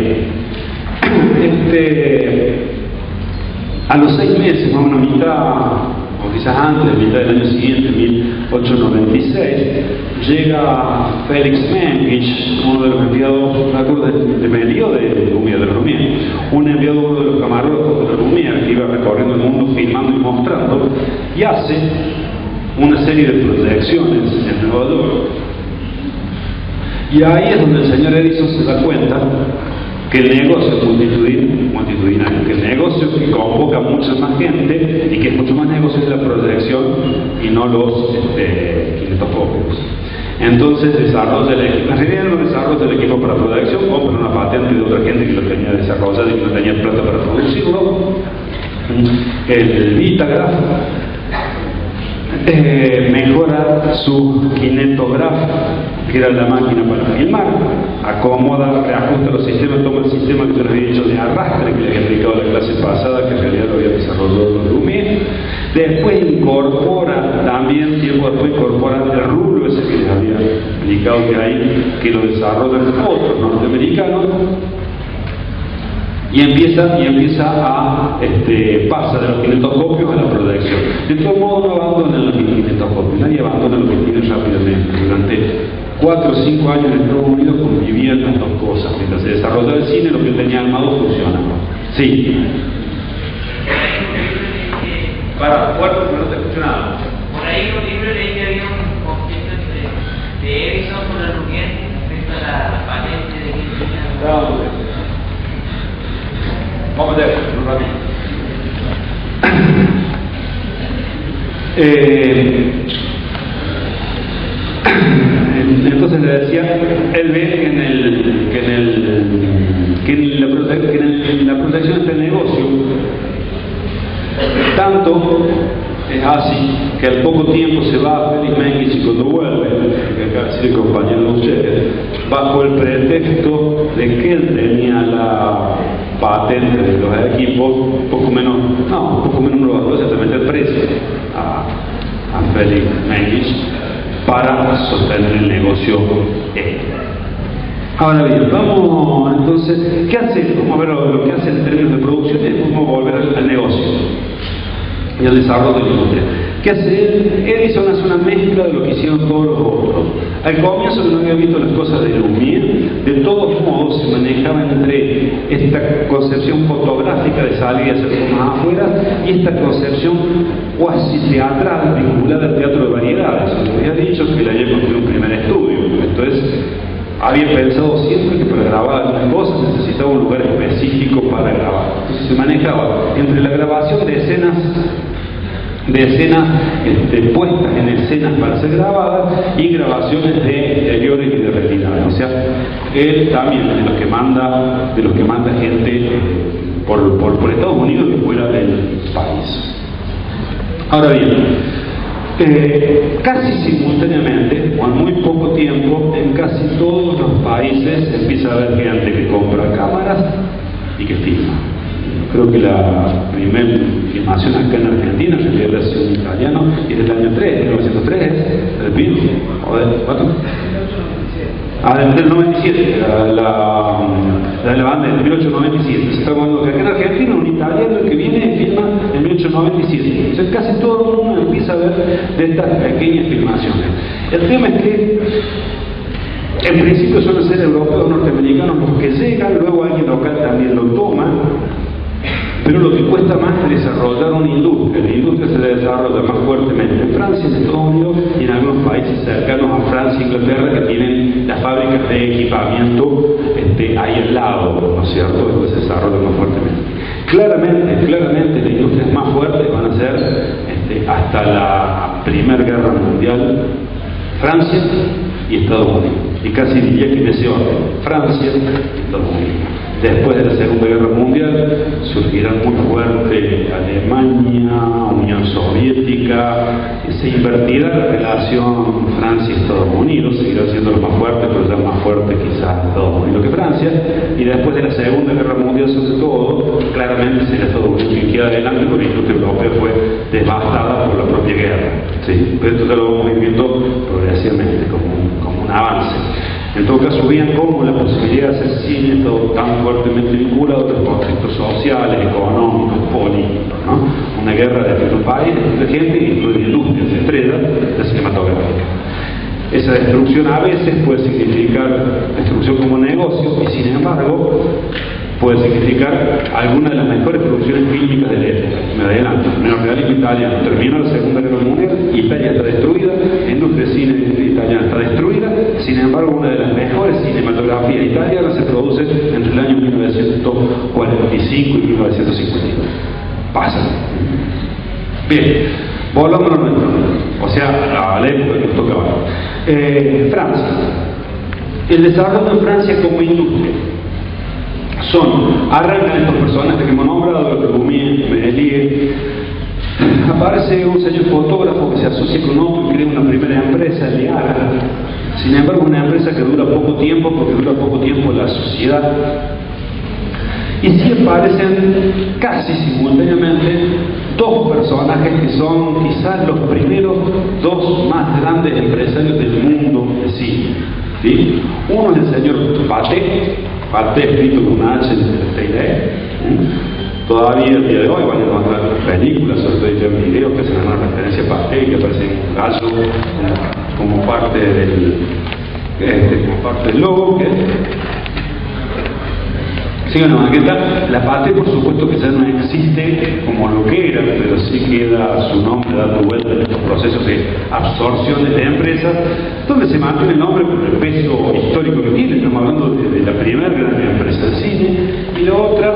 A los 6 meses, más o menos mitad, o quizás antes, mitad del año siguiente, 1896, llega Felix Mengisch, uno de los enviados, ¿me acuerdo de Melio de Lumière, de Lumière? Un enviado, uno de los camarógrafos de Lumière, que iba recorriendo el mundo filmando y mostrando, y hace una serie de proyecciones en Nueva York. Y ahí es donde el señor Edison se da cuenta que el negocio es multitudinario, que el negocio que convoca mucha más gente y que es mucho más negocio es la proyección y no los kinetoscopios. Entonces desarrolla el equipo, en realidad no desarrolla el equipo para proyección, compra una patente de otra gente que lo tenía desarrollado y que no tenía plata para producirlo. El Vitagraph mejora su kinetograph, que era la máquina para filmar, acomoda, reajusta los sistemas, toma el sistema que yo les había dicho de arrastre que les había explicado la clase pasada, que en realidad lo había desarrollado Lumière. Después incorpora, también tiempo después incorpora el rulo ese que les había explicado que hay, que lo desarrollan otros norteamericanos, Y empieza a, pasa de los kinetoscopios a la proyección. De todo modo, no abandonan los kinetoscopios, nadie abandona lo que tiene rápidamente. Durante 4 o 5 años en Estados Unidos convivían las dos cosas. Mientras se desarrollaba el cine, lo que él tenía armado funcionaba. Sí. Para, fuerte, porque no te escucho nada. Por ahí en un libro leí que había un conflicto de Edison con la Lumière respecto a la patente de que Vamos a ver, un ratito. Entonces le decía, él ve que en la protección está el negocio. Tanto es así que al poco tiempo se va Félix Menguich y cuando vuelve, que acá sí el compañero de ustedes, bajo el pretexto de que él tenía la patente de los equipos, poco menos no lo bajó exactamente el precio a Félix Menguich para sostener el negocio. Ahora bien, vamos entonces, ¿qué hace? Vamos a ver lo que hace en términos de producción y después vamos a volver al negocio y al desarrollo de la industria. ¿Qué hace él? Edison hace una mezcla de lo que hicieron todos los otros. Al comienzo no había visto las cosas de Lumière, de todos modos se manejaba entre esta concepción fotográfica de salir y hacer formas afuera y esta concepción cuasi teatral vinculada al teatro de variedades. Me había dicho que le había construido un primer estudio. Entonces, había pensado siempre que para grabar algunas cosas necesitaba un lugar específico para grabar. Entonces se manejaba entre la grabación de escenas puestas en escenas para ser grabadas y grabaciones de interiores y de retiradas. O sea, él también de los que manda gente por Estados Unidos y fuera del país. Ahora bien, casi simultáneamente, o en muy poco tiempo, en casi todos los países empieza a haber gente que compra cámaras y que filma. Creo que la primera filmación acá en Argentina se pierde hace un italiano y es del año 3, 1903, del PIB, o del 4. Del 97, la banda del 1897. Se está hablando que acá en Argentina un italiano que viene y filma en 1897. Entonces casi todo el mundo empieza a ver de estas pequeñas filmaciones. El tema es que en principio suelen ser europeos, norteamericanos los que llegan, luego alguien local también lo toma. Pero lo que cuesta más es desarrollar una industria. La industria se desarrolla más fuertemente en Francia, en Estados Unidos y en algunos países cercanos a Francia e Inglaterra que tienen las fábricas de equipamiento ahí al lado, ¿no es cierto? Entonces se desarrolla más fuertemente. Claramente las industrias más fuertes van a ser hasta la Primera Guerra Mundial Francia y Estados Unidos. Y casi diría que en ese orden, Francia y Estados Unidos. Después de la Segunda Guerra Mundial surgirán muy fuerte Alemania, Unión Soviética, y se invertirá la relación Francia y Estados Unidos, seguirá siendo lo más fuerte, pero ya más fuerte quizás Estados Unidos que Francia, y después de la Segunda Guerra Mundial sobre todo, claramente será Estados Unidos quien queda adelante porque la industria europea fue devastada por la propia guerra, ¿sí? Pero esto ya lo vamos viendo progresivamente como un avance. En todo caso, vean cómo la posibilidad de hacer cine está tan fuertemente vinculada a otros conflictos sociales, económicos, políticos, ¿no? Una guerra de un país, de gente, incluye industrias estrellas de cinematográfica. Esa destrucción a veces puede significar destrucción como negocio y sin embargo puede significar alguna de las mejores producciones fílmicas de la época. Me adelanto, menos realismo italiano. Terminó la Segunda Guerra Mundial, Italia está destruida, la industria de cine italiana está destruida, sin embargo una de las mejores cinematografías italianas se produce entre el año 1945 y 1952. Pasa. Bien, volvamos a nuestro, o sea, a la época que nos tocaba. Francia. El desarrollo en Francia como industria. Arrancan estos personajes que hemos nombrado, Lumière, Méliès. Aparece un señor fotógrafo que se asocia con otro y crea una primera empresa, Leara. Sin embargo, una empresa que dura poco tiempo porque dura poco tiempo la sociedad. Y sí aparecen casi simultáneamente dos personajes que son quizás los primeros dos más grandes empresarios del mundo de cine. ¿Sí? Uno es el señor Pathé, Pathé escrito con una H en todavía el día de hoy van a encontrar películas, sobre todo en videos que hacen una referencia a Pathé y que aparece un gallo como parte del logo. Sí, una maqueta. La Pathé, por supuesto que ya no existe como lo que era, pero sí queda su nombre dando vuelta en estos procesos de absorción de empresas, donde se mantiene el nombre por el peso histórico que tiene. Estamos hablando de la primera gran empresa de cine, y la otra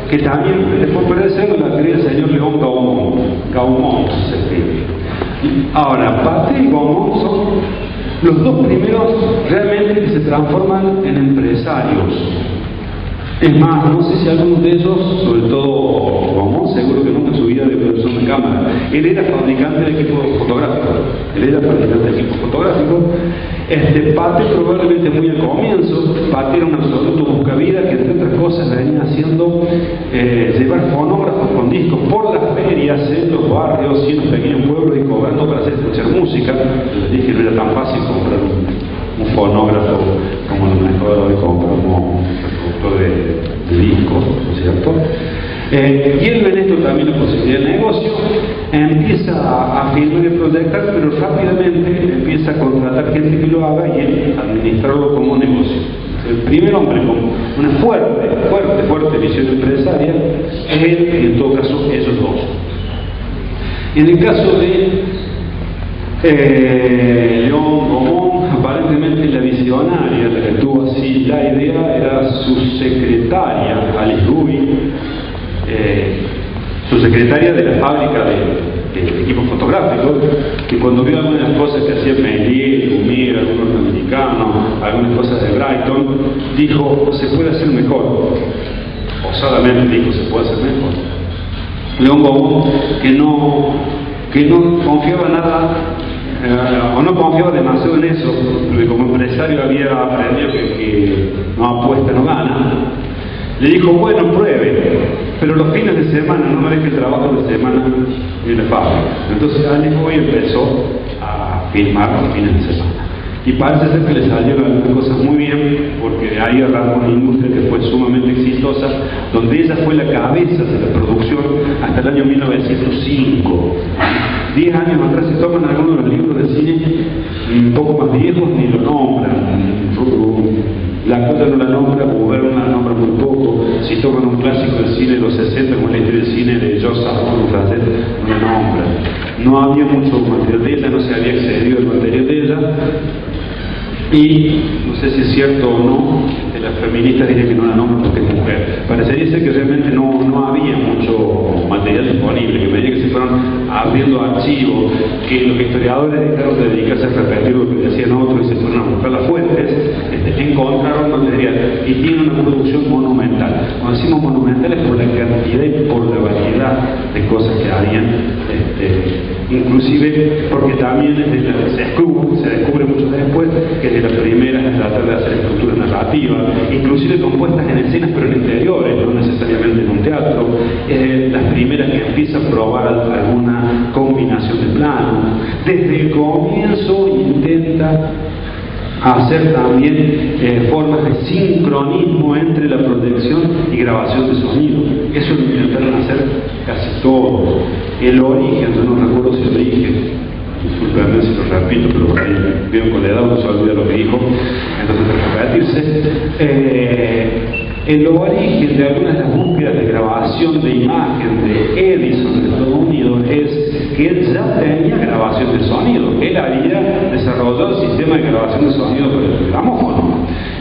que también después puede ser la querida el señor León Gaumont se escribe. Ahora, Pathé y Gaumont son los dos primeros realmente que se transforman en empresarios. Es más, no sé si algunos de ellos, sobre todo Gaumont, seguro que nunca en su vida de producción de cámara. Él era fabricante de equipos fotográficos. Pathé probablemente muy al comienzo. Pathé era un absoluto buscavida que, entre otras cosas, venía haciendo llevar fonógrafos con discos por las ferias, en los barrios y en los pequeños pueblos, y cobrando para hacer escuchar música. Les dije que no era tan fácil comprar un fonógrafo como lo mejor hoy compramos un reproductor de discos, ¿no es cierto? Y él ve en esto también la posibilidad de negocio, empieza a filmar y proyectar, pero rápidamente empieza a contratar gente que lo haga y él administrarlo como negocio. El primer hombre con una fuerte visión empresaria es él, y en todo caso ellos dos. En el caso de León Gaumont, aparentemente la visionaria, la que tuvo así la idea, era su secretaria, Alice Rubin, su secretaria de la fábrica de equipos fotográficos, que cuando vio algunas cosas que hacía Méliès, Lumière, algunos americanos, algunas cosas de Brighton, dijo, se puede hacer mejor. Osadamente dijo, se puede hacer mejor. León Gaumont, que no confiaba nada, o no confiaba demasiado en eso, porque como empresario había aprendido que no apuesta, no gana, le dijo, bueno, pruebe, pero los fines de semana, no me deje el trabajo de semana en la fábrica. Entonces Alice empezó a filmar los fines de semana. Y parece ser que le salieron algunas cosas muy bien, porque de ahí arrancó una industria que fue sumamente exitosa, donde ella fue la cabeza de la producción hasta el año 1905. 10 años atrás, si toman algunos de los libros de cine un poco más viejos, ni lo nombran. La Cosa no la nombra, Buber no la nombra muy poco. Si toman un clásico del cine de los 60, como la historia del cine de Georges Safran, un francés, no la nombra. No había mucho material de ella, no se había excedido el material de ella. Y no sé si es cierto o no, las feministas dicen que no la nombran porque es mujer. Parecería ser que realmente no había mucho material disponible, que a medida que se fueron abriendo archivos, que los historiadores dejaron de dedicarse a repetir lo que decían otros y se fueron a buscar las fuentes, encontraron material y tienen una producción monumental. Cuando decimos monumental es por la cantidad y por la variedad de cosas que habían, inclusive porque también se descubre mucho después que de las primeras es tratar de hacer estructuras narrativas, inclusive compuestas en escenas pero en interiores, no necesariamente en un teatro, las primeras que empieza a probar alguna combinación de planos. Desde el comienzo intenta hacer también formas de sincronismo entre la proyección y grabación de sonido. Eso lo intentaron hacer casi todos. El origen, yo no recuerdo si el origen, disculpenme si lo repito, pero por ahí vieron con la edad uno se olvida lo que dijo, entonces repetirse. El origen de algunas de las búsquedas de grabación de imagen de Edison de Estados Unidos es que él ya tenía grabación de sonido. Él había desarrollado el sistema de grabación de sonido por el gramófono.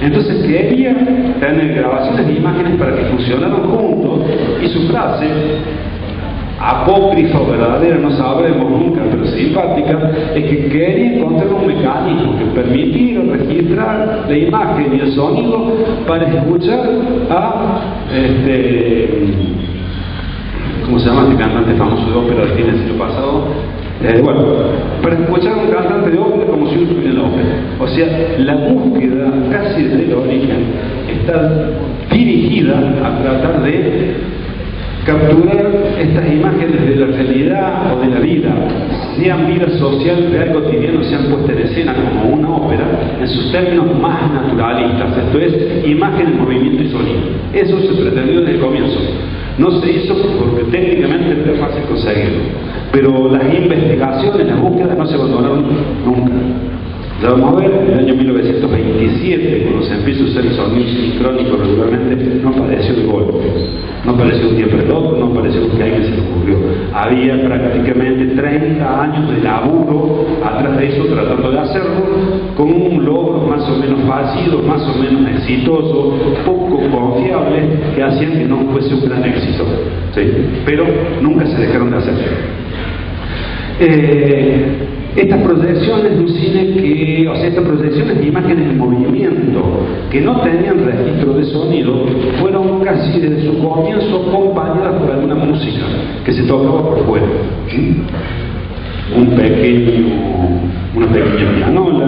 Entonces quería tener grabaciones de imágenes para que funcionaran juntos, y su frase, apócrifa o verdadera, no sabremos nunca, pero simpática, es que quería encontrar un mecanismo que permitiera registrar la imagen y el sonido para escuchar a ¿cómo se llama este cantante famoso de ópera del siglo pasado? Para escuchar a un cantante de ópera como si uno estuviera en la ópera. O sea, la búsqueda casi desde el origen está dirigida a tratar de capturar estas imágenes de la realidad o de la vida, sean vida social, real, cotidiano, sean puestas en escena como una ópera, en sus términos más naturalistas, esto es, imagen, movimiento y sonido. Eso se pretendió desde el comienzo. No se hizo porque técnicamente no era fácil conseguirlo, pero las investigaciones, las búsquedas no se abandonaron nunca. Ya vamos a ver, en el año 1927, cuando se empieza a usar el sonido sincrónico regularmente, no apareció de golpe, no apareció un día para el otro, no apareció porque a alguien se le ocurrió. Había prácticamente 30 años de laburo atrás de eso, tratando de hacerlo, con un logro más o menos fallido, más o menos exitoso, poco confiable, que hacían que no fuese un gran éxito, ¿sí? Pero nunca se dejaron de hacer. Estas proyecciones de un cine que, o sea, estas proyecciones de imágenes en movimiento que no tenían registro de sonido, fueron casi desde su comienzo acompañadas por alguna música que se tocaba por fuera. ¿Sí? Una pequeña pianola,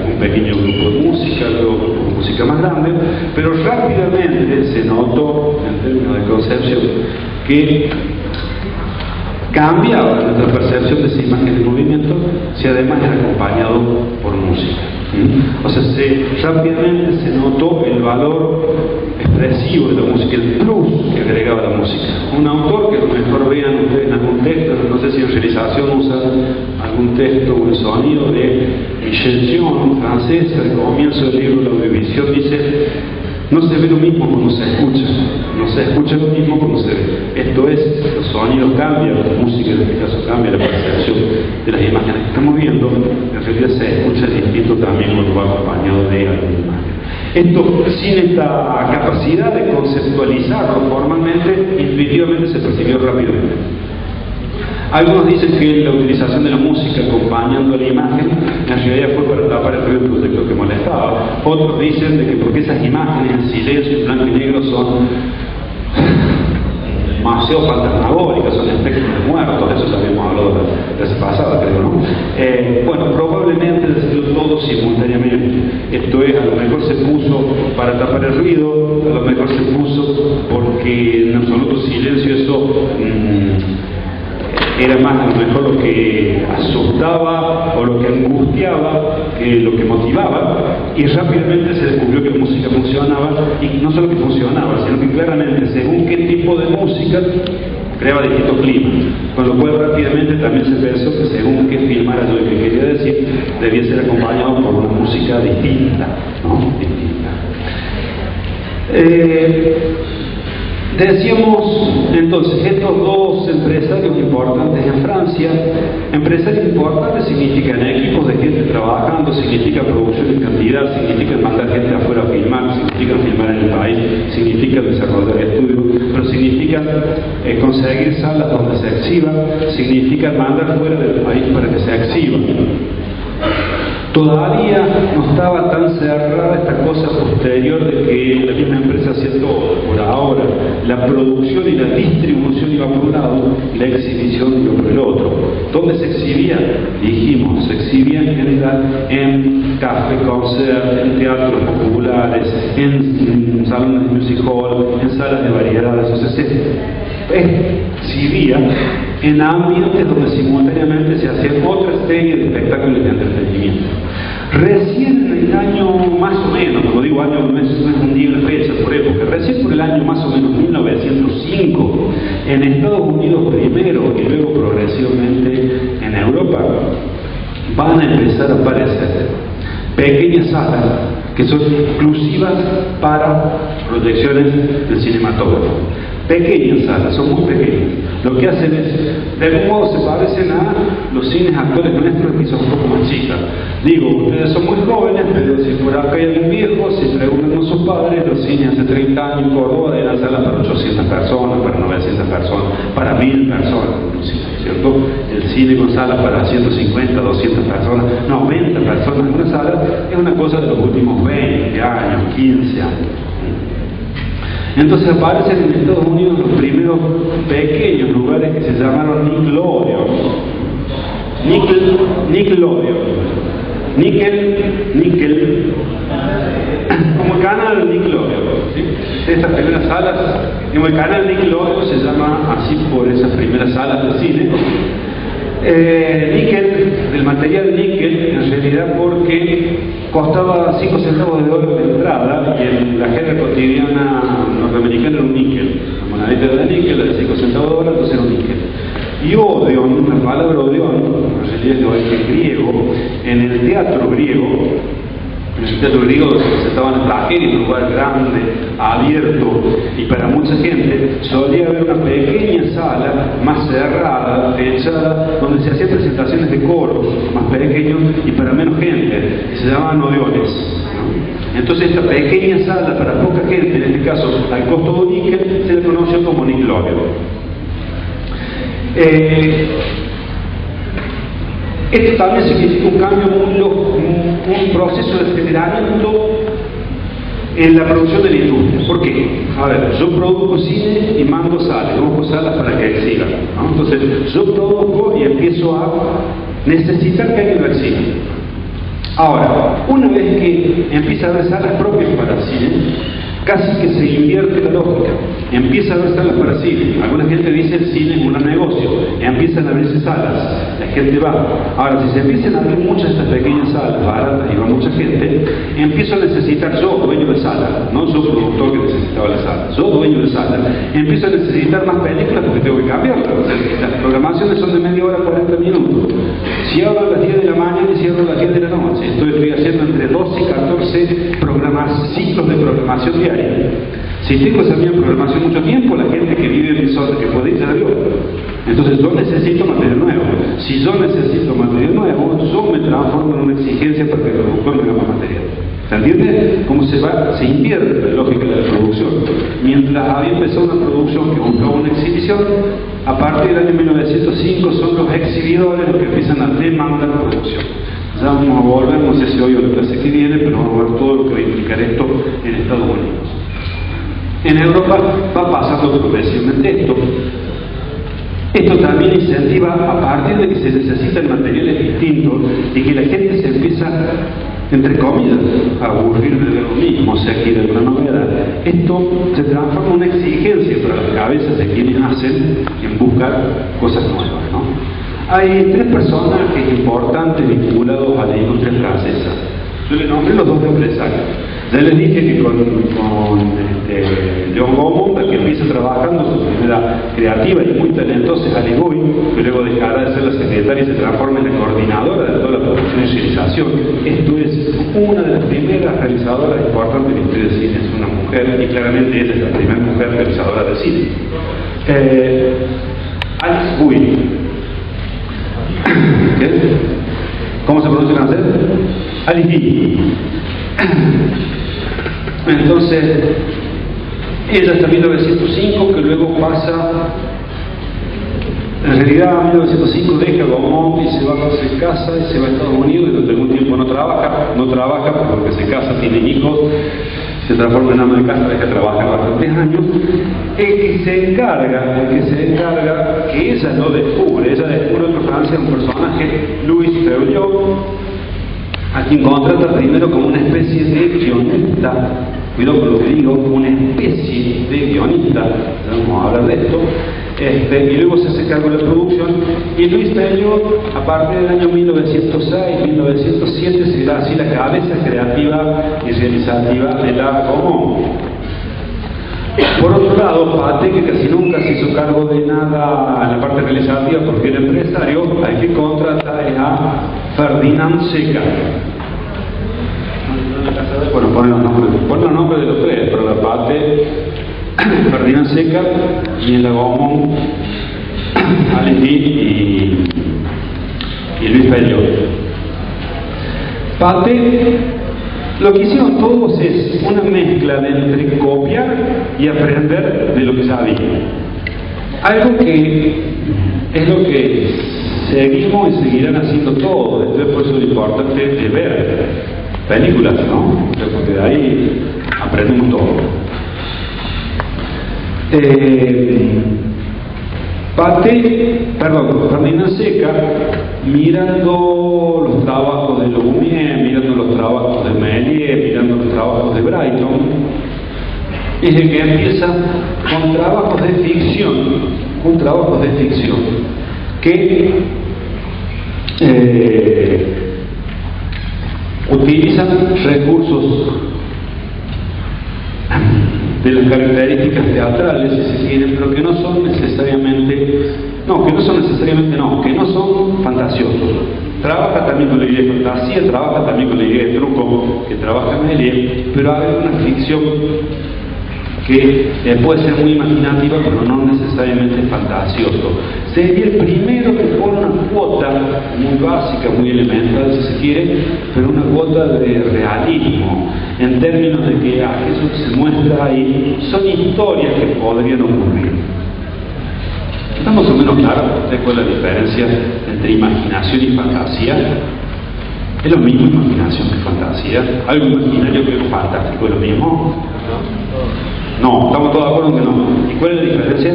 un pequeño grupo de música, luego grupos de música más grande, pero rápidamente se notó, en términos de concepción, que cambiaba nuestra percepción de esa imagen de movimiento si además era acompañado por música. O sea, rápidamente se notó el valor expresivo de la música, el plus que agregaba la música. Un autor que a lo mejor vean ustedes en algún texto, no sé si en realización usa algún texto o el sonido de Michel Dion, un francés, al comienzo del libro La Audiovisión dice: no se ve lo mismo cuando se escucha, no se escucha lo mismo cuando se ve. Esto es, los sonidos cambian, la música en este caso cambia, la percepción de las imágenes que estamos viendo, en realidad se escucha distinto también cuando va acompañado de alguna imagen. Esto, sin esta capacidad de conceptualizarlo formalmente, intuitivamente se percibió rápidamente. Algunos dicen que la utilización de la música acompañando a la imagen en realidad fue para tapar el ruido proyector que molestaba. Otros dicen de que porque esas imágenes en silencio, en blanco y negro, son demasiado fantasmagóricas, son espectros de muertos, eso ya habíamos hablado la vez pasada, creo, ¿no? Bueno, probablemente decirlo todo simultáneamente. Esto es, a lo mejor se puso para tapar el ruido, a lo mejor se puso porque en absoluto silencio eso era más a lo mejor lo que asustaba o lo que angustiaba que lo que motivaba, y rápidamente se descubrió que la música funcionaba, y no solo que funcionaba, sino que claramente según qué tipo de música creaba distintos climas, con lo cual rápidamente también se pensó que según qué filmara yo lo que quería decir, debía ser acompañado por una música distinta, ¿no? Distinta. Decíamos entonces, estos dos empresarios importantes en Francia, empresarios importantes significan equipos de gente trabajando, significa producción en cantidad, significa mandar gente afuera a filmar, significa filmar en el país, significa desarrollar estudios, pero significa conseguir salas donde se exhiba, significa mandar fuera del país para que se exhiba. Todavía no estaba tan cerrada esta cosa posterior de que la misma empresa hacía todo. Por ahora, la producción y la distribución iba por un lado, la exhibición iba por el otro. ¿Dónde se exhibía? Dijimos, se exhibía en general en café concert, en teatros populares, en salones de music hall, en salas de variedades. O sea, se exhibía en ambientes donde simultáneamente se hacían otra serie de espectáculos de entretenimiento. Recién en el año más o menos, como digo año, no es un día, una fecha por época, recién por el año más o menos 1905, en Estados Unidos primero y luego progresivamente en Europa, van a empezar a aparecer pequeñas salas que son exclusivas para proyecciones del cinematógrafo. Pequeñas salas, son muy pequeñas. Lo que hacen es, de algún modo se parecen a los cines actuales nuestros, que son un poco más chicas. Digo, ustedes son muy jóvenes, pero si por acá hay algún viejo, si preguntan a sus padres, los cines hace 30 años en Córdoba eran salas para 800 personas, para 900 personas, para 1000 personas, ¿cierto? El cine con salas para 150, 200 personas, 90 personas en una sala, es una cosa de los últimos 20 años, 15 años. Entonces aparecen en Estados Unidos los primeros pequeños lugares que se llamaron Nickelodeon. Nickel, como el canal Nickelodeon, ¿sí? Estas primeras salas, como el canal Nickelodeon se llama así por esas primeras salas de cine, Níquel, del material níquel, en realidad porque costaba 5 centavos de dólar de entrada y en la agenda cotidiana norteamericana era un níquel. La monedita de níquel, de 5 centavos de dólar, entonces era un níquel. Y Odeon, la palabra Odeon, en realidad es de origen griego, en el teatro griego se estaban en tragedia, un lugar grande, abierto, y para mucha gente solía haber una pequeña sala más cerrada, techada, donde se hacían presentaciones de coros más pequeños y para menos gente, y se llamaban odeones, ¿no? Entonces esta pequeña sala para poca gente, en este caso al costo de níquel, se le conoció como nickelodeon. Esto también significa un cambio, un proceso de aceleramiento en la producción de la industria. ¿Por qué? A ver, yo produzco cine y mando salas, busco salas para que exhiban, ¿no? Entonces, yo produzco y empiezo a necesitar que alguien lo exhiba. Ahora, una vez que empieza a haber salas propias para el cine, casi que se invierte la lógica. Empieza a haber salas para cine. Alguna gente dice el cine es un gran negocio. Empiezan a abrirse salas. La gente va. Ahora, si se empiezan a abrir muchas de estas pequeñas salas baratas y va mucha gente, empiezo a necesitar yo, dueño de sala, no yo productor que necesitaba la sala, yo dueño de sala, empiezo a necesitar más películas porque tengo que cambiarlas. Las programaciones son de media hora, 40 minutos. Si abro a las 10 de la mañana y cierro a las 10 de la noche, estoy haciendo entre 12 y 14 ciclos de programación diaria. Si tengo esa misma programación mucho tiempo, la gente que vive en mi zona, que puede ir, ya vio. Entonces yo necesito material nuevo. Si yo necesito material nuevo, yo me transformo en una exigencia para que el productor me haga más material. ¿Se entiende? Cómo se invierte la lógica de la producción. Mientras había empezado una producción que buscaba una exhibición, a partir del año 1905 son los exhibidores los que empiezan a demandar producción. Ya vamos a volver, no sé si hoy o la clase que viene, pero vamos a ver todo lo que va a implicar esto en Estados Unidos. En Europa va pasando progresivamente esto. Esto también incentiva, a partir de que se necesitan materiales distintos y que la gente se empieza, entre comillas, a aburrir de lo mismo, o sea, que de una novedad. Esto se transforma en una exigencia para las cabezas de quienes hacen en buscar cosas nuevas, ¿no? Hay 3 personajes importantes vinculados a la industria francesa. Yo les nombré los 2 empresarios. Ya les dije que con John Gaumont, que empieza trabajando su primera creativa y muy talentosa es Ali Guy, que luego dejará de ser la secretaria y se transforma en la coordinadora de toda la producción y realización. Esto es una de las primeras realizadoras importantes de la historia del cine, es una mujer, y claramente ella es la primera mujer realizadora de cine. Alice Guy. ¿Qué? ¿Cómo se pronuncia en francés? Alice Guy. Entonces, ella hasta 1905, que luego pasa, en realidad en 1905 deja Gaumont y se casa y se va a Estados Unidos y durante algún tiempo no trabaja porque se casa, tiene hijos, se transforma en ama de casa, deja de trabajar bastantes años. El que se encarga, que ella no descubre, ella descubre en Francia un personaje, Louis Feuillot, a quien contrata primero como una especie de guionista, cuidado con lo que digo, una especie de guionista, vamos a hablar de esto, y luego se hace cargo de la producción, y Louis Feuillot, a partir del año 1906-1907, será así la cabeza creativa y realizativa de la Gaumont. Por otro lado, Pathé, que casi nunca se hizo cargo de nada en la parte realizativa porque era empresario, hay que contratar a Ferdinand Seca. Bueno, ponen los nombres de los 3, pero la Pathé, Ferdinand Seca, y en la Gaumont, Alice Guy y Louis Feuillot. Pathé, lo que hicieron todos es una mezcla de entre copiar y aprender de lo que sabía. Algo que es lo que seguimos y seguirán haciendo todos. Entonces, por eso lo importante es ver películas, ¿no? Porque de ahí aprendemos todo. Ferdinand Seca, mirando los trabajos de Lumière, mirando los trabajos de Méliès, mirando los trabajos de Brighton, es el que empieza con trabajos de ficción, que utilizan recursos de las características teatrales, si se quieren, pero que no son necesariamente fantasiosos. Trabaja también con la idea de fantasía, trabaja también con la idea de truco que trabaja Méliès, pero hay una ficción que puede ser muy imaginativa, pero no necesariamente fantasioso. Sería el primero que pone una cuota muy básica, muy elemental, si se quiere, pero una cuota de realismo, en términos de que eso que se muestra ahí son historias que podrían ocurrir. ¿Está más o menos claro cuál es la diferencia entre imaginación y fantasía? ¿Es lo mismo imaginación que fantasía? ¿Algo imaginario que algo fantástico es lo mismo? No, estamos todos de acuerdo en que no. ¿Y cuál es la diferencia?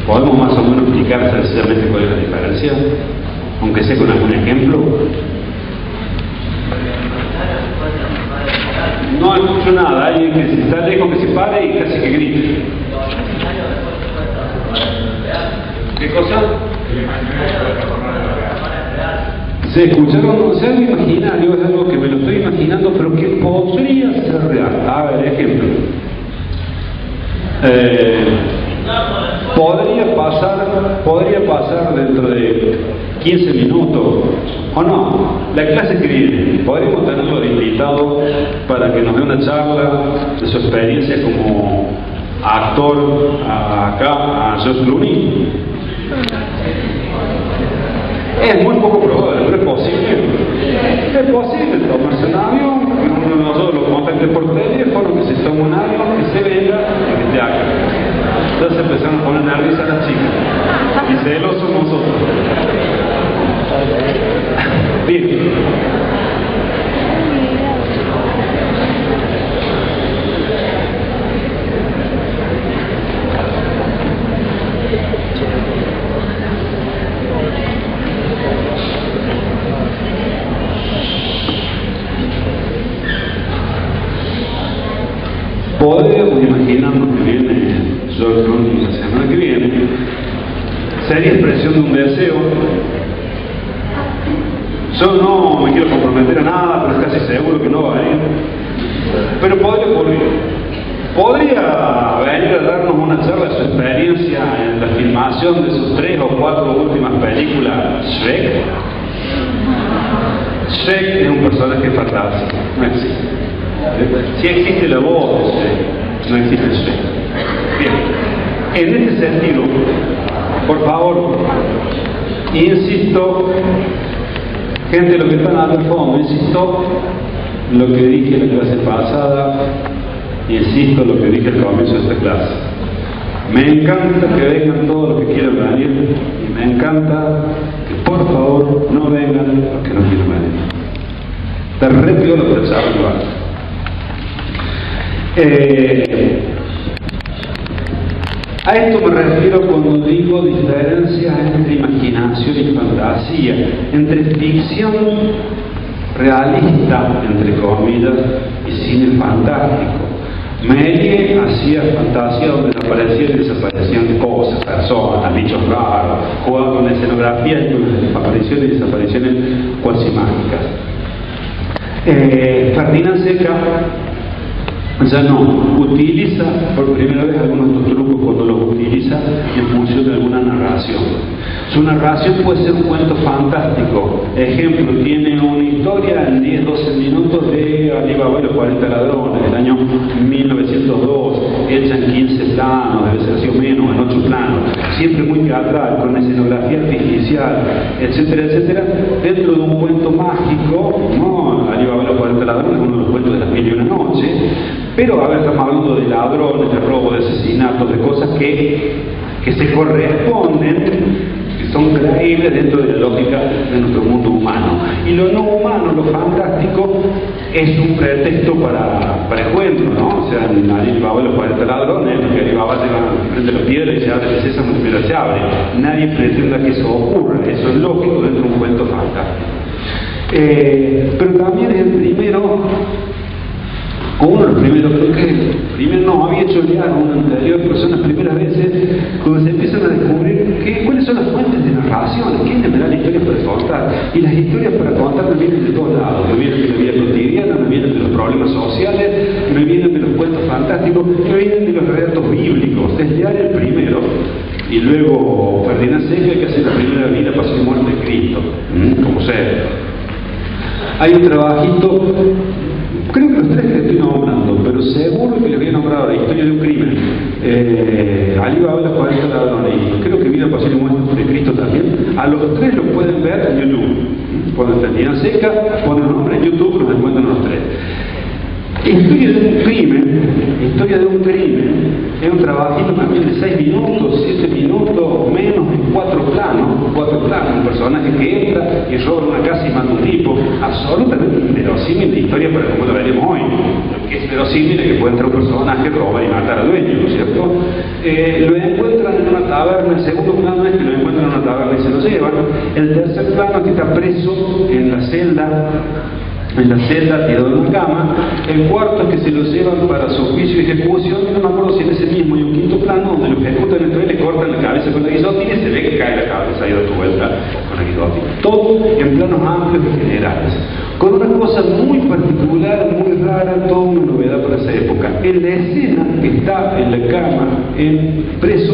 ¿Podemos más o menos explicar sencillamente cuál es la diferencia? Aunque sea con algún ejemplo. No escucho nada, alguien que si está lejos que se pare y casi que grite. ¿Qué cosa? ¿Se escucharon? ¿Se algo imaginario? Es algo que me lo estoy imaginando, pero que podría ser real. A ver, ejemplo. Podría pasar dentro de 15 minutos, o no, la clase que viene. Podríamos tenerlo de invitado para que nos dé una charla de su experiencia como actor acá, a George Clooney. Es muy poco probable, pero es posible. Es posible tomarse un avión, uno de nosotros lo contacte por teléfono, que se tome un avión, que se venga y que esté acá. Entonces empezaron a poner nerviosas a las chicas. Y celosos nosotros. Bien. Podemos imaginarnos que viene George Clooney la semana que viene. Sería expresión de un deseo. Yo no me quiero comprometer a nada, pero casi seguro que no va a ir. Pero podría ocurrir. Podría venir a darnos una charla de su experiencia en la filmación de sus 3 o 4 últimas películas. Shrek. Shrek es un personaje fantástico, no existe. Si existe la voz, no existe el Shrek. Bien, en este sentido, por favor, insisto, gente, lo que están al fondo, insisto lo que dije en la clase pasada, insisto lo que dije al comienzo de esta clase. Me encanta que vengan todos los que quieran venir, y me encanta que por favor no vengan los que no quieran venir. Te repito lo que charla. A esto me refiero cuando digo diferencia entre imaginación y fantasía, entre ficción realista, entre comillas, y cine fantástico. Méliès hacía fantasía donde aparecían y desaparecían cosas, personas, bichos raros, jugaba con la escenografía y con las apariciones y desapariciones cuasi mágicas. Ferdinand Seca ya no utiliza por primera vez algunos de estos trucos cuando los utiliza en función de alguna narración. Su narración puede ser un cuento fantástico. Ejemplo, tiene una historia en 10-12 minutos de Alibaba y los 40 ladrones del año 1902, hecha en 15 planos, debe ser así o menos, en 8 planos, siempre muy teatral, con escenografía artificial, etcétera, etcétera, dentro de un cuento mágico, ¿no? Alibaba y los 40 ladrones, uno de los cuentos de las 1000 y una noche. Pero a ver, estamos hablando de ladrones, de robo, de asesinatos, de cosas que se corresponden, que son creíbles dentro de la lógica de nuestro mundo humano. Y lo no humano, lo fantástico, es un pretexto para el cuento, ¿no? O sea, Alibaba y los 40 ladrones, que Alibaba se prende la piedra y se abre el sésamo y la piedra se abre. Nadie pretenda que eso ocurra, eso es lógico dentro de un cuento fantástico. Pero también es el primero, o uno de los primeros, creo que primero no había hecho ya un anterior, pero son las primeras veces cuando se empiezan a descubrir cuáles ¿Cuáles son las fuentes de narración? ¿Quién me da la historia para contar? Y las historias para contar me vienen de todos lados. Me vienen de la vida cotidiana, me vienen de los problemas sociales, me vienen de los cuentos fantásticos, me vienen de los relatos bíblicos. Desde Ariel primero, y luego Ferdinand Seca, que hace la primera vida, pasión y muerte de Cristo, como sea. Hay un trabajito, creo que los tres que estoy nombrando, pero seguro que les había nombrado la historia de un crimen. Alí Babel, 40 ladrones, y creo que Vida, pasión y muerte de Cristo también. A los tres lo pueden ver en YouTube. Ponen Ferdinand Seca, ponen el nombre en YouTube, los encuentran los tres. Historia de un crimen, es un trabajito también de 6 minutos, 7 minutos, menos, en 4 planos, un personaje que entra y roba una casa y mata un tipo, absolutamente inverosímil de historia para como lo veremos hoy. Lo que es verosímil es que puede entrar un personaje, robar y matar al dueño, ¿no es cierto? Lo encuentran en una taberna, el segundo plano es que lo encuentran en una taberna y se lo llevan, el tercer plano es que está preso en la celda, tirado en una cama. El cuarto es que se lo llevan para su juicio y ejecución, y no me acuerdo si en ese mismo y un quinto plano donde lo ejecutan, entonces le cortan la cabeza con la guillotina y se ve que cae la cabeza ahí dando vuelta con la guillotina. Todo en planos amplios y generales, con una cosa muy particular, muy rara, toda una novedad para esa época. En la escena que está en la cama, en preso,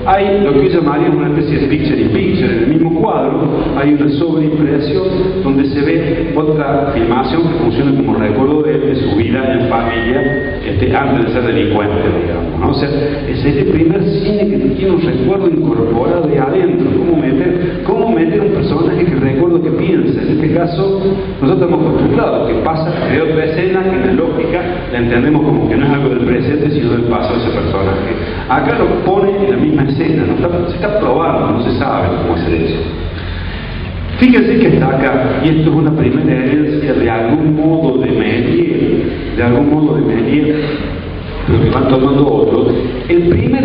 hay lo que llamaríamos una especie de picture-in-picture. En el mismo cuadro hay una sobreimpresión donde se ve otra filmación que funciona como recuerdo de su vida en familia antes de ser delincuente, digamos, ¿no? O sea, es el primer cine que tiene un recuerdo incorporado de adentro. ¿Cómo meter un personaje que recuerda que piensa? En este caso, nosotros estamos acostumbrados que pasa de otra escena que en la lógica la entendemos como que no es algo del presente, sino del pasado de ese personaje. Acá lo pone en la misma escena, ¿no? Se está probando, no se sabe cómo hacer eso. Fíjense que está acá, y esto es una primera herencia de algún modo de Méliès, pero que van tomando otros. El primer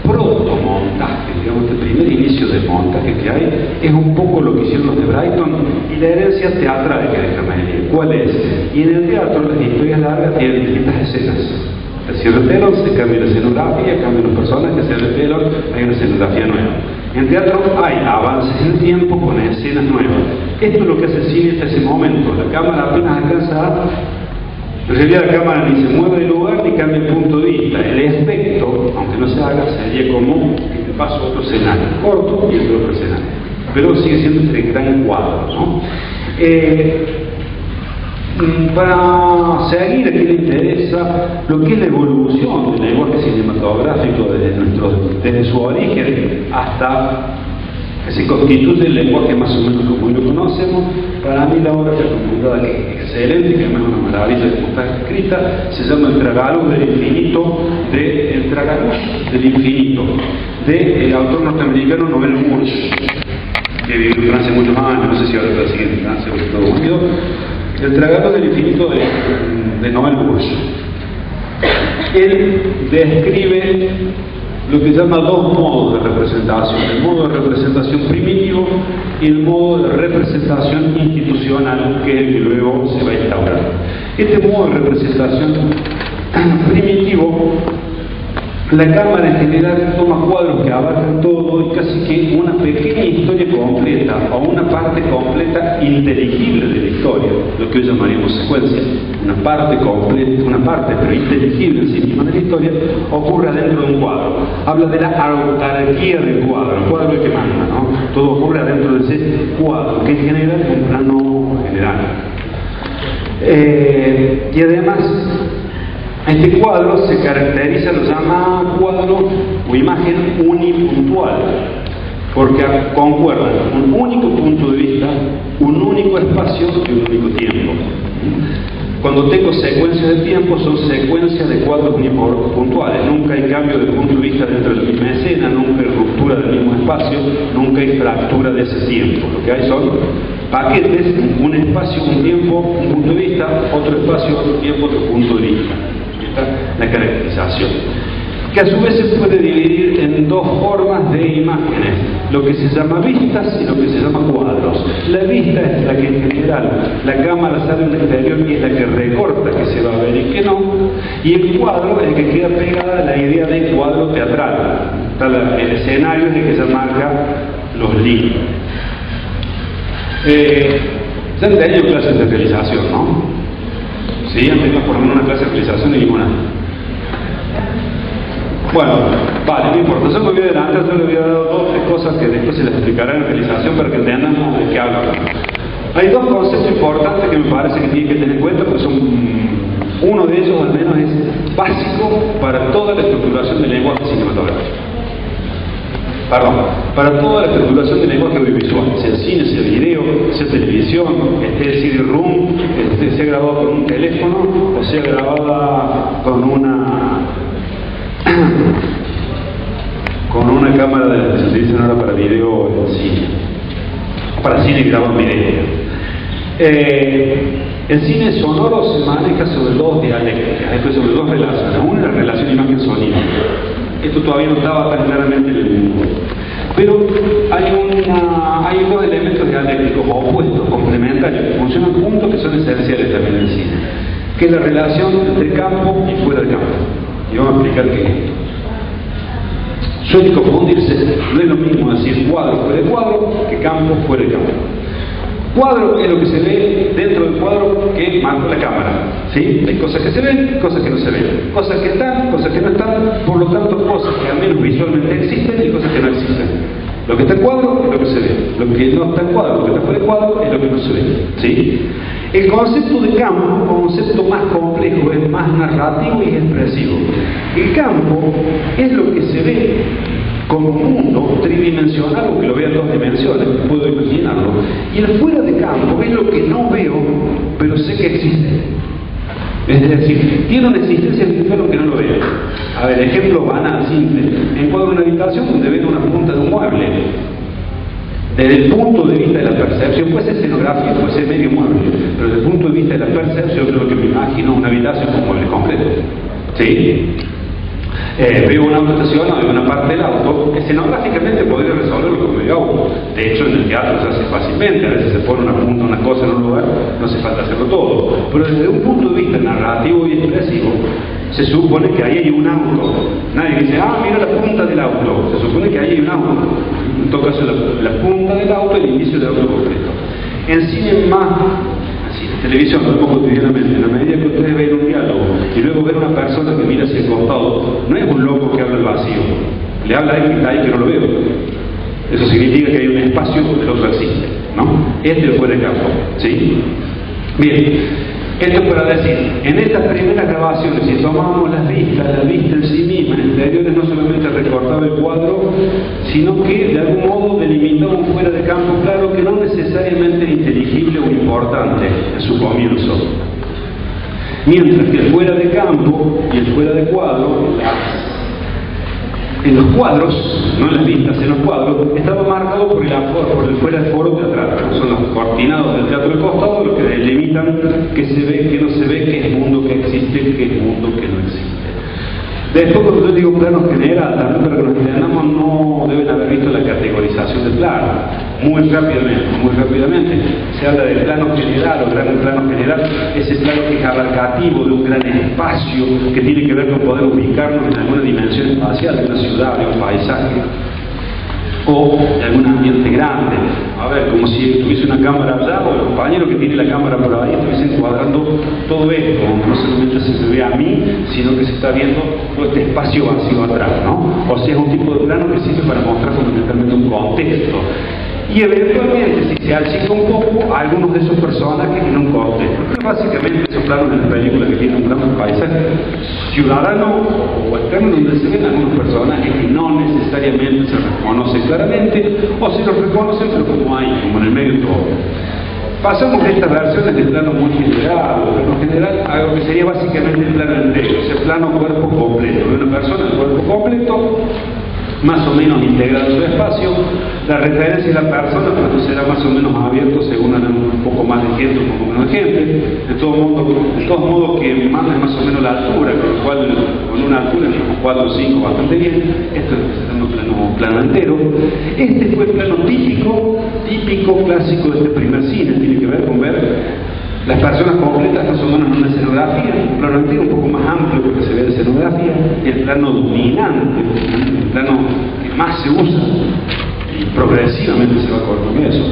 protomontaje, digamos, el primer inicio de montaje que hay, es un poco lo que hicieron los de Brighton, y la herencia teatral que deja Méliès. ¿Cuál es? Y en el teatro las historias largas tienen distintas escenas. El cierre de Taylor se cambia la escenografía, cambian los personajes, el cierre de Taylor, hay una escenografía nueva. En teatro hay avances en el tiempo con escenas nuevas. Esto es lo que hace el cine hasta ese momento. La cámara apenas alcanza en realidad la cámara ni se mueve del lugar ni cambia el punto de vista. El efecto, aunque no se haga, sería como que te paso otro escenario corto y otro escenario. Pero sigue siendo este gran cuadro, ¿no? Para seguir, a quien le interesa lo que es la evolución del lenguaje cinematográfico desde su origen hasta que se constituye el lenguaje más o menos como hoy lo conocemos, para mí la obra recomendada, que es excelente, que además es una maravilla de cómo está escrita, se llama El Tragaluz del Infinito, del autor norteamericano Noel Murch, que vivió en Francia muchos años, no sé si ahora está siguiendo en Francia o en Estados Unidos. El Tragaluz del Infinito de Noel Murch. Él describe lo que llama dos modos de representación: el modo de representación primitivo y el modo de representación institucional, que es el que luego se va a instaurar. Este modo de representación primitivo, la cámara en general toma cuadros que abarcan todo y casi que una pequeña historia completa o una parte completa inteligible de la historia, lo que hoy llamaríamos secuencia. Una parte completa, una parte pero inteligible en sí misma de la historia, ocurre dentro de un cuadro. Habla de la autarquía del cuadro, el cuadro es el que manda, ¿no? Todo ocurre adentro de ese cuadro, que genera un plano general. Y además, este cuadro se caracteriza, lo llama cuadro o imagen unipuntual, porque concuerdan un único punto de vista, un único espacio y un único tiempo. Cuando tengo secuencias de tiempo, son secuencias de cuadros unipuntuales. Nunca hay cambio de punto de vista dentro de la misma escena, nunca hay ruptura del mismo espacio, nunca hay fractura de ese tiempo. Lo que hay son paquetes, un espacio, un tiempo, un punto de vista, otro espacio, otro tiempo, otro punto de vista. La caracterización, que a su vez se puede dividir en dos formas de imágenes. lo que se llama vistas y lo que se llama cuadros. La vista es la que en general la cámara sale al exterior y es la que recorta que se va a ver y que no, y el cuadro es el que queda pegada a la idea de cuadro teatral. El escenario es el que ya marca los límites. Ya han tenido clases de realización, ¿no? Sí, han tenido por lo menos una clase de realización y ninguna. Bueno, vale, no importa, yo me voy a adelantar, yo le voy a dar dos o tres cosas que después se les explicará en la realización para que entendamos de qué hablamos. Hay dos conceptos importantes que me parece que tienen que tener en cuenta, porque son, uno de ellos al menos es básico para toda la estructuración del lenguaje cinematográfico. Perdón, para toda la estructuración del lenguaje audiovisual, sea cine, sea video, sea televisión, esté CD-ROOM, sea grabado con un teléfono o sea grabada con una cámara de la que se utiliza ahora para video en cine, para cine grabado en video. El cine sonoro se maneja sobre dos dialécticas, después sobre dos relaciones. Una es la relación imagen-sonido. Esto todavía no estaba tan claramente en el mundo. Pero hay dos elementos dialécticos opuestos, complementarios, que funcionan juntos, que son esenciales también en el cine, que es la relación entre campo y fuera de campo. Y vamos a explicar qué es esto. Suele confundirse, no es lo mismo decir cuadro fuera de cuadro que campo fuera de campo. Cuadro es lo que se ve dentro del cuadro que marca la cámara, ¿sí? Hay cosas que se ven, cosas que no se ven, cosas que están, cosas que no están, por lo tanto cosas que al menos visualmente existen y cosas que no existen. Lo que está en cuadro es lo que se ve, lo que no está en cuadro, lo que está fuera de cuadro es lo que no se ve, ¿sí? El concepto de campo es un concepto más complejo, es más narrativo y expresivo. El campo es lo que se ve como un mundo tridimensional, o que lo vea en dos dimensiones, puedo imaginarlo. Y el fuera de campo es lo que no veo, pero sé que existe. Es decir, tiene una existencia virtual aunque no lo vea. A ver, ejemplo banal, simple. Encuadro una habitación donde ven una punta de un mueble. Desde el punto de vista de la percepción, puede ser escenografía, puede ser medio mueble, pero desde el punto de vista de la percepción, creo que me imagino una habitación con mueble completo. ¿Sí? Veo un auto estacionado en una parte del auto, escenográficamente podría resolverlo con medio auto. De hecho, en el teatro se hace fácilmente, a veces se pone una punta, una cosa en un lugar, no hace falta hacerlo todo. Pero desde un punto de vista narrativo y expresivo, se supone que ahí hay un auto. Nadie dice, mira la punta del auto. Se supone que ahí hay un auto. En todo caso, la punta del auto, el inicio del auto completo. En cine más, en televisión lo vemos cotidianamente, en la medida que ustedes ven un diálogo y luego ven una persona que mira hacia el costado, no es un loco que habla al vacío, le habla a alguien que está ahí que no lo veo. Eso significa que hay un espacio donde el otro existe, ¿no? Este es fuera de campo, ¿sí? Bien. Esto es para decir, en estas primeras grabaciones, si tomamos las vistas, la vista en sí misma, en exteriores no solamente recortaba el cuadro, sino que de algún modo delimitaba un fuera de campo claro que no necesariamente era inteligible o importante en su comienzo. Mientras que el fuera de campo y el fuera de cuadro, en los cuadros, no en las vistas, en los cuadros, estaba marcado por el fuera de foro teatral. Son los cortinados del teatro de costado los que delimitan qué se ve, qué no se ve, qué es mundo que existe, qué es mundo que no existe. Después, cuando yo digo plano general, también para que nos entendamos, no deben haber visto la categorización del plano. Muy rápidamente. Se habla de plano general o gran plano general, ese plano que es abarcativo de un gran espacio que tiene que ver con poder ubicarnos en alguna dimensión espacial, de una ciudad, de un paisaje, o de algún ambiente grande. A ver, como si tuviese una cámara allá, o el compañero que tiene la cámara por ahí estuviese encuadrando todo esto, no solamente se ve a mí, sino que se está viendo todo este espacio vacío atrás, ¿no? O sea, es un tipo de plano que sirve para mostrar fundamentalmente un contexto. Y eventualmente, si se achica un poco, algunos de esos personajes en un contexto. Pero básicamente esos planos en la película que tienen un plano de paisaje ciudadano o externo, donde se ven algunos personajes que no necesariamente se reconocen claramente, o se los reconocen, pero como hay, como en el medio de todo. Pasamos de estas versiones de plano muy general o plano general a lo que sería básicamente el plano entero, ese plano cuerpo completo, de una persona, el cuerpo completo, más o menos integrado en su espacio. La referencia de la persona, pues será más o menos abierto según un poco más de gente, un poco menos de gente. De todos modos que manda más o menos la altura, con lo cual con una altura entre 4 o 5 bastante bien. Esto es un plano entero. Este fue el plano típico, clásico de este primer cine. Tiene que ver con ver las personas completas más o menos en una escenografía, un plano entero un poco más amplio porque se ve de escenografía, el plano dominante, el plano que más se usa y progresivamente se va corriendo eso.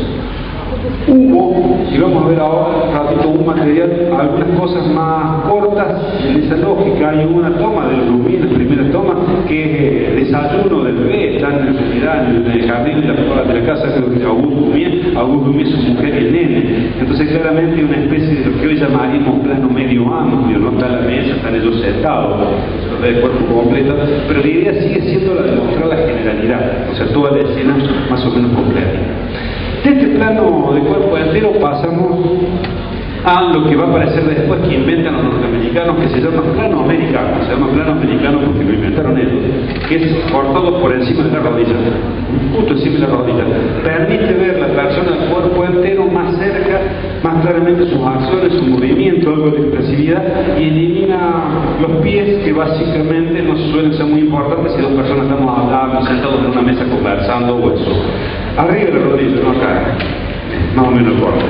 Hubo, y vamos a ver ahora un ratito un material, algunas cosas más cortas en esa lógica. Hay una toma de los lumines, primera toma, que es el desayuno del bebé, están en realidad en el jardín de la casa, creo que es Auguste Lumière, su mujer y el nene. Entonces claramente una especie de lo que hoy llamaríamos plano medio amplio, no está la mesa, están ellos sentados, se los ve de cuerpo completo, pero la idea sigue siendo la de mostrar la generalidad, o sea, toda la escena más o menos completa. De este plano de cuerpo entero pasamos a lo que va a aparecer después, que inventan los norteamericanos, que se llama plano americano. Se llama plano americano porque lo inventaron ellos, que es cortado por encima de la rodilla, justo encima de la rodilla. Permite ver la persona del cuerpo entero más cerca, más claramente sus acciones, su movimiento, algo de expresividad, y elimina los pies, que básicamente no suelen ser muy importantes si dos personas estamos hablando, sentados en una mesa conversando o eso. Arriba de la rodilla, no acá, más o menos corto.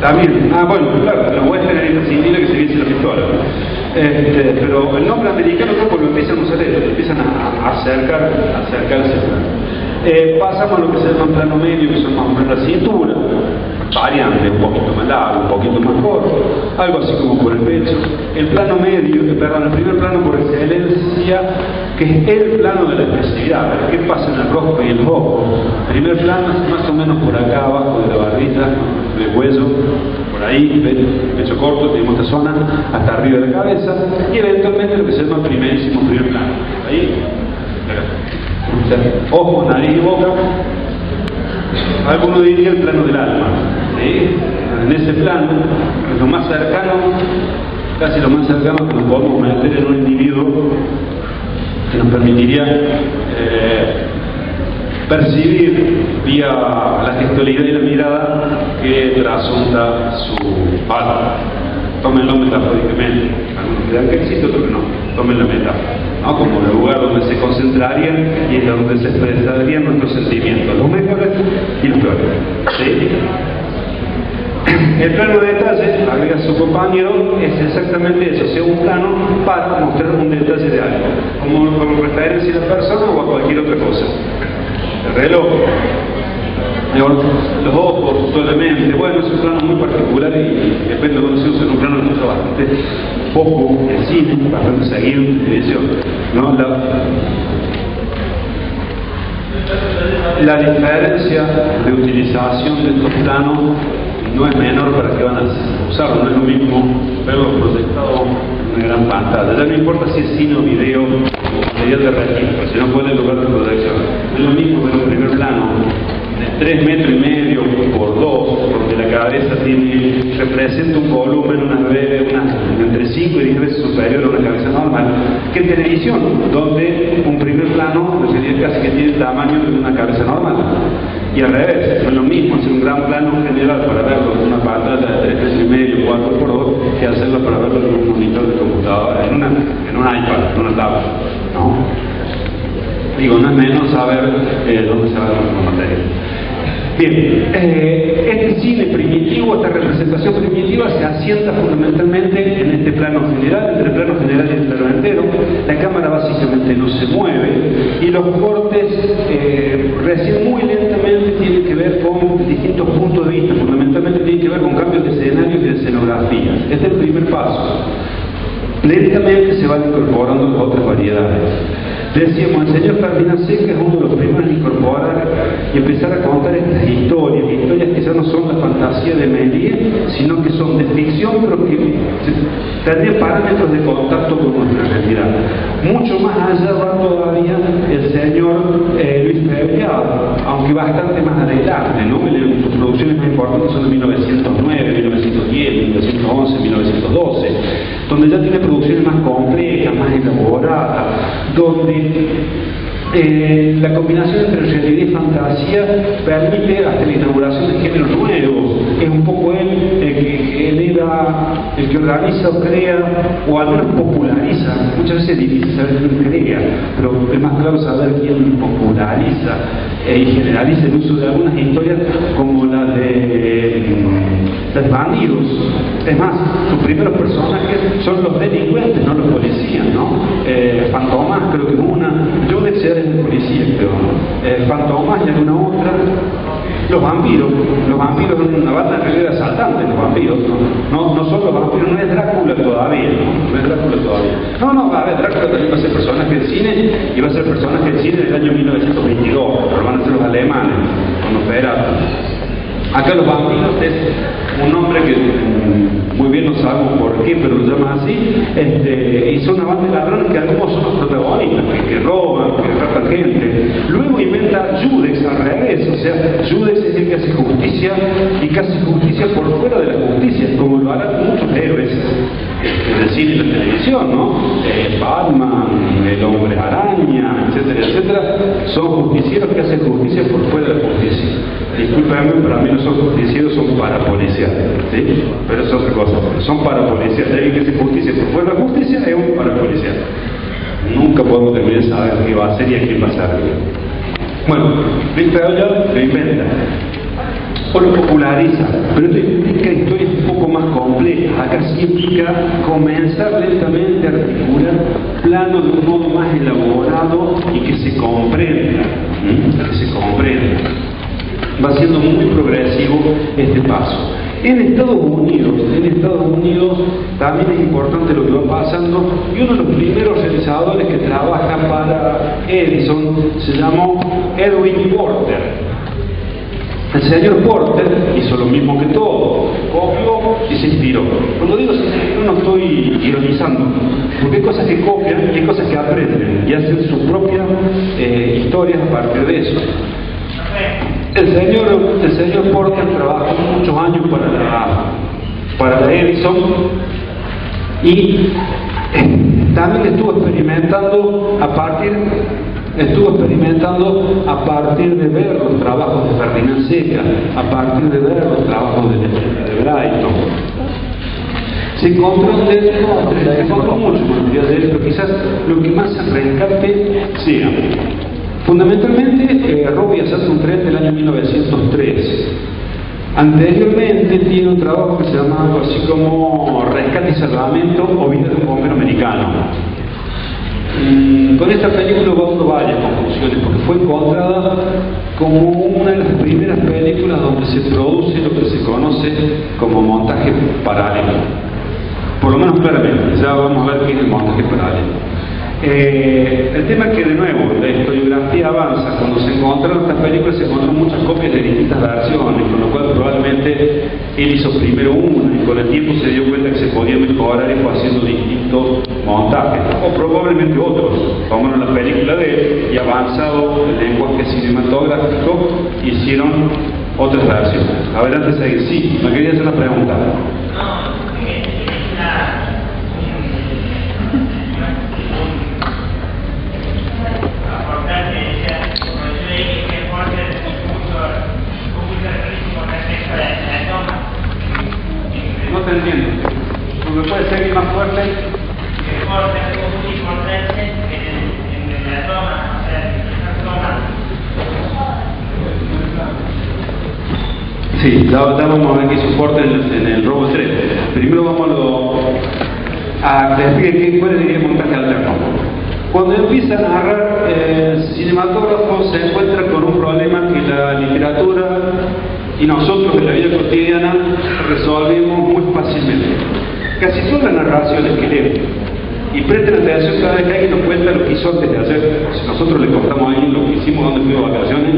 También, bueno, claro, la western es imprescindible que se viese la pistola. Pero el nombre americano creo que lo empiezan a usar ellos, empiezan a acercarse. Pasamos a lo que se llama plano medio, que son más o menos la cintura, variante, un poquito más largo, un poquito más corto, algo así como por el pecho. El plano medio, el primer plano por excelencia, que es el plano de la expresividad. ¿Qué pasa en el rostro y el ojo? El primer plano es más o menos por acá abajo de la barbita, del hueso, por ahí, pecho corto, tenemos esta zona, hasta arriba de la cabeza, y eventualmente lo que se llama el primer plano. Ahí, o sea, ojo, nariz y boca. Alguno diría el plano del alma, ¿sí? En ese plano, es lo más cercano, casi lo más cercano que nos podemos meter en un individuo, que nos permitiría percibir vía la gestualidad y la mirada que trasunta su alma. Tómenlo metafóricamente. Algunos dirán que existe, otros que no. Tomen la metáfora, ¿no? Como el lugar donde se concentrarían y es donde se expresarían nuestros sentimientos, los mejores y los peores. ¿Sí? El plano de detalle, agrega su compañero, es exactamente eso, sea un plano para mostrar un detalle de algo, como referencia a la persona o a cualquier otra cosa. El reloj, los ojos, solamente, bueno, es un plano muy particular y depende de donde se usa. En un plano que usa bastante poco el cine, bastante seguido en televisión, ¿no? La diferencia de utilización de estos planos no es menor para que van a usarlo. No es lo mismo verlo proyectado en una gran pantalla. Ya no importa si es cine o video o material de registro, si no puede el lugar de proyección. No es lo mismo ver un primer plano de 3,5 metros por 2, porque la cabeza representa un volumen, entre 5 y 10 veces superior a una cabeza normal, que en televisión, donde un primer plano sería casi que tiene el tamaño de una cabeza normal. Y al revés, no es lo mismo hacer un gran plano general para verlo en una pantalla de 3,5, 4 por 2, que hacerlo para verlo en un monitor de computadora, en un iPad, en una tablet, ¿no? Digo, no es menos saber dónde se va a ver la materia. Bien, este cine primitivo, esta representación primitiva se asienta fundamentalmente en este plano general, entre el plano general y el plano entero. La cámara básicamente no se mueve y los cortes recién muy lentamente tienen que ver con distintos puntos de vista, fundamentalmente tienen que ver con cambios de escenarios y de escenografía. Este es el primer paso. Lentamente se van incorporando las otras variedades. Decíamos, el señor Ferdinand Seca es uno de los primeros en incorporar y empezar a contar estas historias que ya no son la fantasía de Méliès, sino que son de ficción, pero que tendrían parámetros de contacto con nuestra realidad. Mucho más allá va todavía el señor Luis Febreau, aunque bastante más adelante, ¿no? Sus producciones más importantes son de 1909, 1910, 1911, 1912, donde ya tiene producciones más complejas, más elaboradas, donde la combinación entre realidad y fantasía permite hasta la inauguración de géneros nuevos. Es un poco él el que eleva, el que organiza o crea, o al menos populariza. Muchas veces es difícil saber quién crea, pero es más claro saber quién populariza y generaliza el uso de algunas historias como la de los bandidos. Es más, sus primeros personajes son los delincuentes, no los policías, ¿no? Fantomas creo que es una, Judex era el policía, pero Fantomas y alguna otra. Los vampiros son una banda en realidad de asaltantes, los vampiros, no son los vampiros, no es Drácula todavía, no es Drácula todavía. No, a ver, Drácula también va a ser personaje de cine y va a ser personaje de cine en el año 1922, pero van a ser los alemanes, con Nosferatu. Acá los vampiros es un nombre que muy bien no sabemos por qué, pero lo llaman así, y son una banda de ladrones que algunos son los protagonistas, que roban, que raptan gente. Luego inventa Judex al revés, o sea, Judex es el que hace justicia y que hace justicia por fuera de la justicia, como lo harán muchos héroes del cine y la televisión, ¿no? Batman, el Hombre Araña, etcétera, etcétera, son justicieros que hacen justicia por fuera de la justicia. Discúlpame, para mí no son justicieros, son parapoliciales, ¿sí? Pero es otra cosa, son parapoliciales. Alguien que hace justicia por fuera de la justicia es un parapolicial. Nunca podemos terminar de saber qué va a hacer y a quién va a servir. Bueno, Victor Elliot lo inventa o lo populariza, pero esto implica historias un poco más complejas. Acá sí implica comenzar lentamente a articular planos de un modo más elaborado y que se comprenda, Va siendo muy progresivo este paso. En Estados Unidos también es importante lo que va pasando, y uno de los primeros realizadores que trabaja para Edison se llamó Edwin Porter. El señor Porter hizo lo mismo que todo, copió y se inspiró. Cuando digo se inspiró no estoy ironizando, porque hay cosas que copian y hay cosas que aprenden y hacen sus propias historias a partir de eso. El señor Porter trabajó muchos años para la Edison y también estuvo experimentando a partir de ver los trabajos de Ferdinand Seca, a partir de ver los trabajos de Brighton. Se encontró mucho material de él, pero quizás lo que más se rescate sea fundamentalmente Robo y Asalto a un tren del año 1903. Anteriormente tiene un trabajo que se llama algo así como Rescate y Salvamento o Vida de un bombero americano. Con esta película va dando varias conclusiones, porque fue encontrada como una de las primeras películas donde se produce lo que se conoce como montaje paralelo. Por lo menos claramente, ya vamos a ver qué es el montaje paralelo. El tema es que de nuevo la historiografía avanza. Cuando se encontraron estas películas se encontraron muchas copias de distintas versiones, con lo cual probablemente él hizo primero una y con el tiempo se dio cuenta que se podía mejorar y fue haciendo distintos montajes, o probablemente otros tomaron la película de él y avanzado el lenguaje cinematográfico hicieron otras versiones. Adelante, seguir. Sí, me quería hacer una pregunta. No te entiendo. ¿No me puedes seguir más fuerte? El corte es muy importante en la toma, o sea, en esa toma. Sí, ya vamos a ver qué soporte en el Robo 3. Primero vamos a decir cuál sería el montaje alterno. Cuando empieza a narrar el cinematógrafo se encuentra con un problema que la literatura y nosotros en la vida cotidiana resolvemos muy fácilmente. Casi todas las narraciones que leemos, y presten atención cada vez que alguien nos cuenta lo que hizo antes de hacer, si nosotros le contamos a alguien lo que hicimos, dónde fuimos de vacaciones,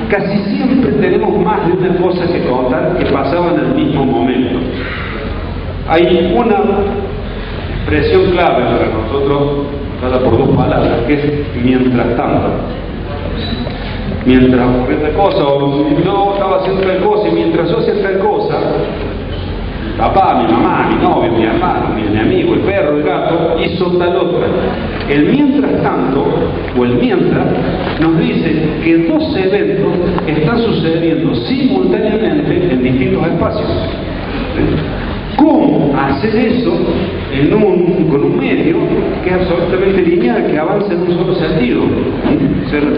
casi siempre tenemos más de una cosa que contar que pasaba en el mismo momento. Hay una expresión clave para nosotros, dada por dos palabras, que es mientras tanto. Mientras ocurre tal cosa, o yo estaba haciendo tal cosa, y mientras yo hacía tal cosa, papá, mi mamá, mi novio, mi hermano, mi amigo, el perro, el gato, hizo tal otra. El mientras tanto, o el mientras, nos dice que dos eventos están sucediendo simultáneamente en distintos espacios. ¿Cómo hacer eso con un medio que es absolutamente lineal, que avanza en un solo sentido?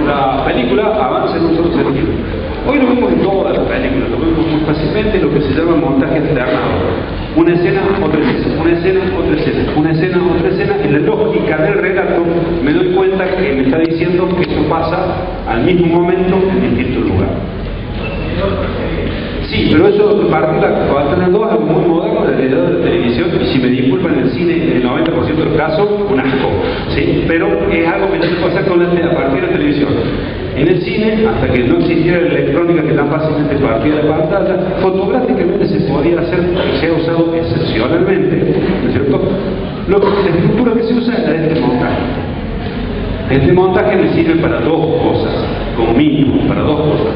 La película avanza en un solo sentido. Hoy lo vemos en todas las películas, lo vemos muy fácilmente, lo que se llama montaje alternado. Una escena, otra escena, una escena, otra escena, una escena, otra escena. En la lógica del relato me doy cuenta que me está diciendo que eso pasa al mismo momento en distintos lugares. Sí, pero eso cuando están dos, algo muy moderno de la realidad de la televisión, y si me disculpan, el cine en el 90% de los casos, un asco, ¿sí? Pero es algo que no se puede hacer a partir de la televisión. En el cine, hasta que no existiera la electrónica que tan fácilmente partía de pantalla, fotográficamente se podía hacer, y se ha usado excepcionalmente, ¿no es cierto? La estructura que se usa es la de este montaje. Este montaje me sirve para dos cosas, como mínimo, para dos cosas.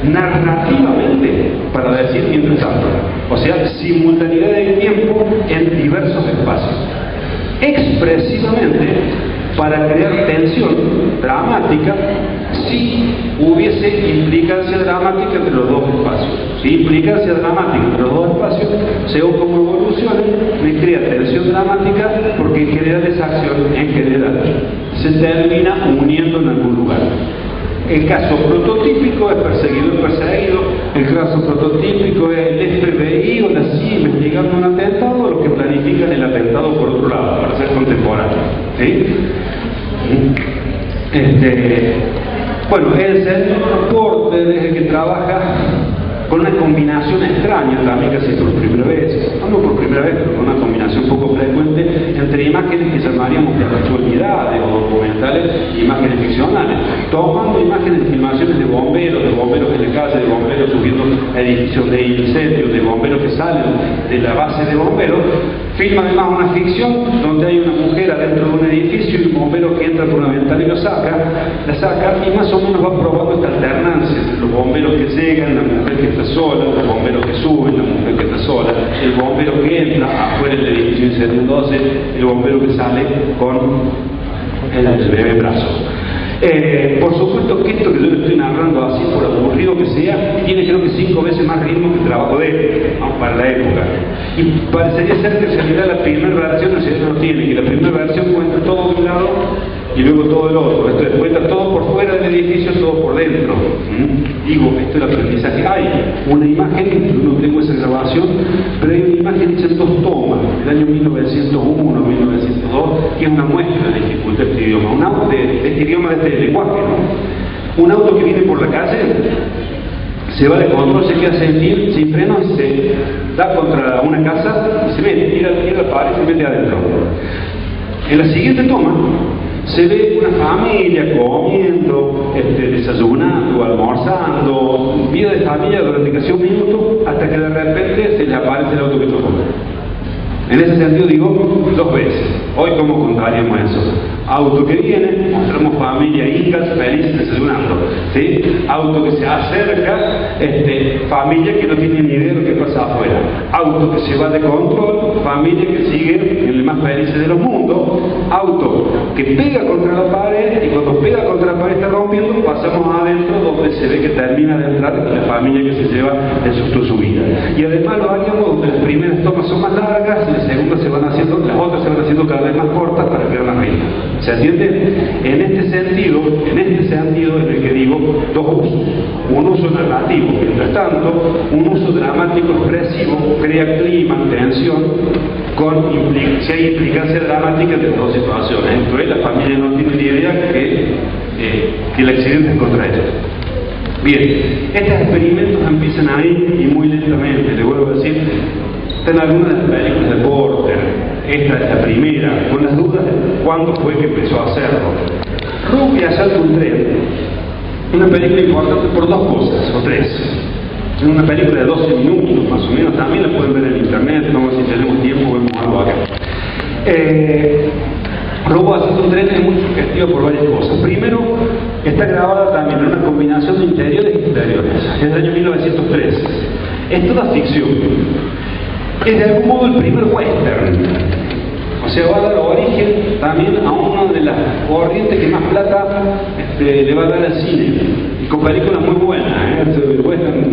Narrativamente, para decir mientras tanto, o sea, simultaneidad de tiempo en diversos espacios. Expresivamente, para crear tensión dramática, si hubiese implicancia dramática entre los dos espacios. Si implicancia dramática entre los dos espacios, según como evolucione, me crea tensión dramática, porque en general esa acción, en general, se termina uniendo en algún lugar. El caso prototípico es perseguido, el caso prototípico es el FBI o la CIA investigando un atentado, o los que planifican el atentado por otro lado, para ser contemporáneo. ¿Sí? Bueno, el señor Porter es el que trabaja con una combinación extraña también, casi por primera vez, no por primera vez, pero con una combinación poco frecuente entre imágenes que llamaríamos de actualidades o documentales e imágenes ficcionales, tomando imágenes de filmaciones de bomberos en la calle, de bomberos subiendo edificios de incendios, de bomberos que salen de la base de bomberos. Filma además una ficción donde hay una mujer adentro de un edificio y un bombero que entra por una ventana y la saca, y más o menos va probando esta alternancia entre los bomberos que llegan, la mujer que está sola, los bomberos que suben, la mujer que está sola, el bombero que entra afuera del edificio incendiándose, el bombero que sale con el bebé en brazos. Por supuesto que esto que yo le estoy narrando así, por aburrido que sea, tiene creo que 5 veces más ritmo que el trabajo de él, ¿no? Para la época. Y parecería ser que en realidad la primera versión no lo tiene, que la primera versión cuenta todo de un lado y luego todo del otro. Esto cuenta todo por fuera del edificio, todo por dentro. Digo, esto es el aprendizaje. Hay una imagen, no tengo esa grabación, pero hay una imagen hecha en 2 tomas, del año 1901, 1902, que es una muestra de dificultad de este idioma. Un auto de este idioma, de este lenguaje, ¿no? Un auto que viene por la calle, se va de control, se queda sin frenos, se da contra una casa, y se mete, tira la pared y se mete adentro. En la siguiente toma, se ve una familia comiendo, desayunando, almorzando, vida de familia durante casi un minuto, hasta que de repente se le aparece el auto que chocó. En ese sentido digo 2 veces. Hoy, ¿cómo contaríamos eso? Auto que viene, mostramos familia incas felices desayunando, ¿sí? Auto que se acerca, familia que no tiene ni idea de lo que pasa afuera. Auto que se va de control, familia que sigue en el más feliz de los mundos. Auto que pega contra la pared, y cuando pega contra la pared está rompiendo, pasamos adentro donde se ve que termina de entrar la familia que se lleva el susto de su vida. Y además lo haríamos donde las primeras tomas son más largas, y las segundas las otras se van haciendo cada vez más cortas para crear la ritmo. ¿Se entiende? En este sentido en el que digo 2 usos. Un uso narrativo, mientras tanto, un uso dramático expresivo, crea clima, tensión, si hay implicancia dramática entre 2 situaciones. Entonces la familia no tiene ni idea que el accidente es contra ellos. Bien, estos experimentos empiezan ahí y muy lentamente, le vuelvo a decir, están algunas de las películas de Porter, esta es la primera, con las dudas de cuándo fue que empezó a hacerlo. Rugby asalta un tren, una película importante por 2 cosas, o 3. Es una película de 12 minutos, más o menos, también la pueden ver en internet, no sé si tenemos tiempo, vemos algo acá. Rugby asalta un tren es muy sugestiva por varias cosas. Primero, está grabada también en una combinación de interiores y exteriores, es del año 1913. Es toda ficción. es de algún modo el primer western. O sea, va a dar origen también a una de las corrientes que más plata le va a dar al cine. Y con películas muy buenas, El western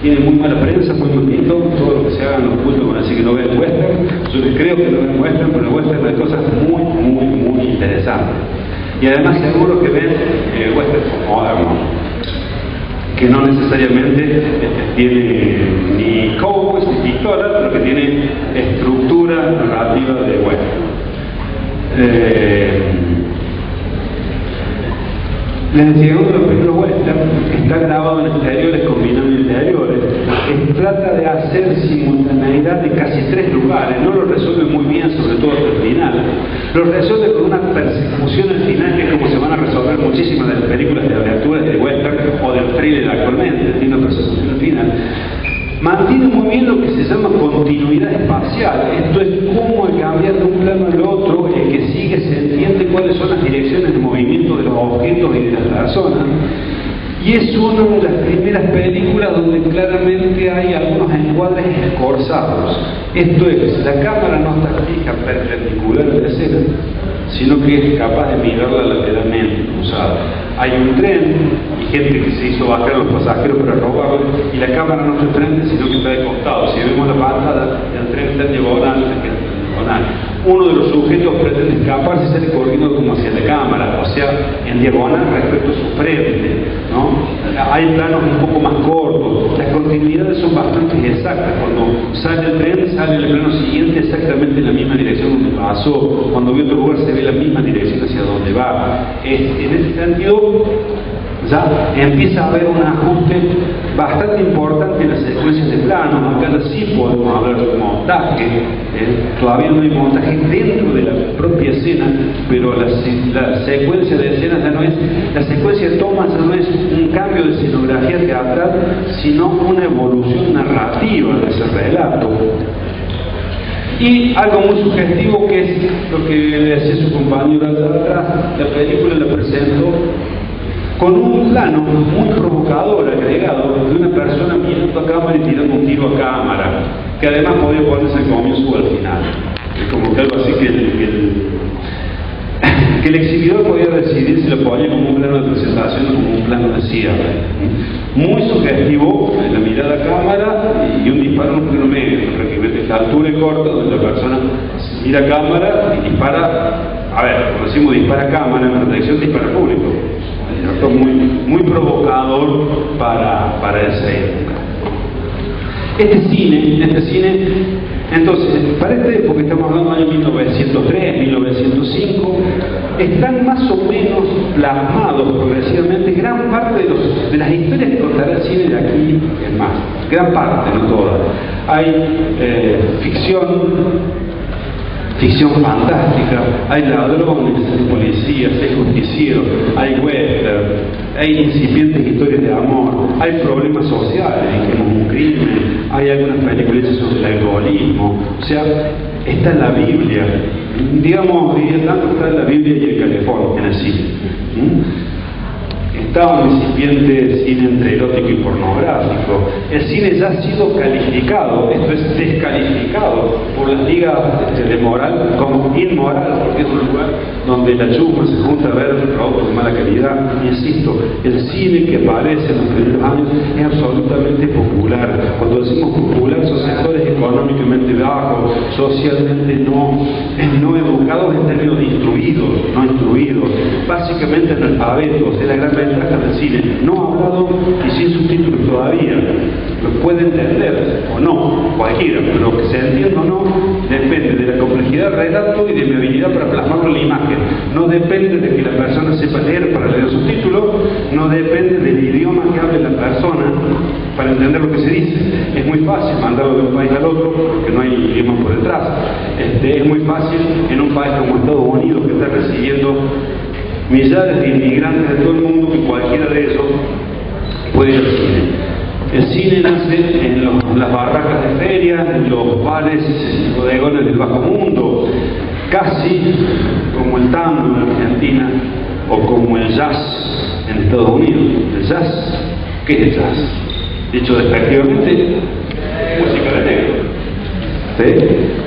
tiene muy mala prensa, muy malito. Todo lo que se haga en los cultos van a decir que no ven western. Yo creo que no ven western, pero el western hay cosas muy interesantes. Y además seguro que ven western moderno, que no necesariamente tiene ni cowboys ni pistolas, pero que tiene estructura narrativa de western. Les decía, uno de los primeros western está grabado en exteriores, combinando interiores. Trata de hacer simultaneidad de casi 3 lugares. No lo resuelve muy bien, sobre todo hasta el final. Lo resuelve con una persecución al final, que es como se van a resolver muchísimas de las películas de aventuras de western o del thriller actualmente. Tiene una persecución al final. Mantiene muy bien lo que se llama continuidad espacial. Esto es cómo al cambiar de un plano al otro, el que sigue se entiende cuáles son las direcciones de movimiento de los objetos y de las personas. Y es una de las primeras películas donde claramente hay algunos encuadres escorzados. Esto es, la cámara no está fija perpendicular a la escena, sino que es capaz de mirarla lateralmente, cruzada. Hay un tren y gente que se hizo bajar a los pasajeros para robarlo, y la cámara no está enfrente, sino que está de costado. Si vemos la pantalla, el tren está en diagonal, uno de los sujetos pretende escapar y sale corriendo como hacia la cámara, o sea, en diagonal respecto a su frente, ¿no? Hay planos un poco más cortos, las continuidades son bastante exactas. Cuando sale el tren, sale el plano siguiente exactamente en la misma dirección donde pasó. Cuando ve otro lugar, se ve la misma dirección hacia donde va. En ese sentido, ya empieza a haber un ajuste bastante importante en las secuencias de planos. Acá sí podemos hablar de montaje. Todavía no hay montaje dentro de la propia escena, pero la secuencia de escenas ya no es, la secuencia de tomas ya no es un cambio de escenografía teatral, sino una evolución narrativa de ese relato. Y algo muy sugestivo, que es lo que le decía su compañero allá atrás, la película la presentó con un plano muy provocador agregado de una persona mirando a cámara y tirando un tiro a cámara, que además podía ponerse al comienzo o al final. Es como que algo así que el exhibidor podía decidir si lo ponía como un plano de presentación o como un plano de cierre. Muy sugestivo, la mirada a cámara y un disparo en un plano medio, prácticamente la altura y corta, donde la persona mira a cámara y dispara. A ver, cuando decimos dispara a cámara, en protección dispara público. Muy provocador para esa época. Este cine, entonces, para esta época, estamos hablando del año 1903, 1905, están más o menos plasmados progresivamente gran parte de las historias que contará el cine de aquí en más. Gran parte, no todas. Hay ficción fantástica, hay ladrones, hay policías, hay justicieros, hay western, hay incipientes historias de amor, hay problemas sociales, como un crimen, hay algunas películas sobre el alcoholismo. O sea, está la Biblia, digamos, está la Biblia y el Calefón en el cine. Está un incipiente cine entre erótico y pornográfico. El cine ya ha sido calificado, esto es descalificado por las ligas de moral como inmoral, porque es un lugar donde la chusma se junta a ver productos de mala calidad. Insisto, el cine que aparece en los primeros años es absolutamente popular. Cuando decimos popular, son sectores económicamente bajos, socialmente no educados en términos de instruidos, no instruidos, básicamente analfabetos. Es la gran ventaja del cine, no hablado y sin subtítulos todavía. Lo puede entender o no, cualquiera, pero lo que se entienda o no depende de la complejidad del relato y de mi habilidad para plasmarlo en la imagen. No depende de que la persona sepa leer para leer subtítulos, no depende del idioma que hable la persona para entender lo que se dice. Es muy fácil mandarlo de un país al otro porque no hay idioma por detrás. Es muy fácil en un país como Estados Unidos, que está recibiendo millares de inmigrantes de todo el mundo, que cualquiera de ellos puede ir al cine. El cine nace en las barracas de ferias, en los bares y bodegones del bajo mundo, casi como el tango en Argentina o como el jazz en Estados Unidos. El jazz, ¿qué es el jazz? Dicho despectivamente, música de negro. ¿Sí?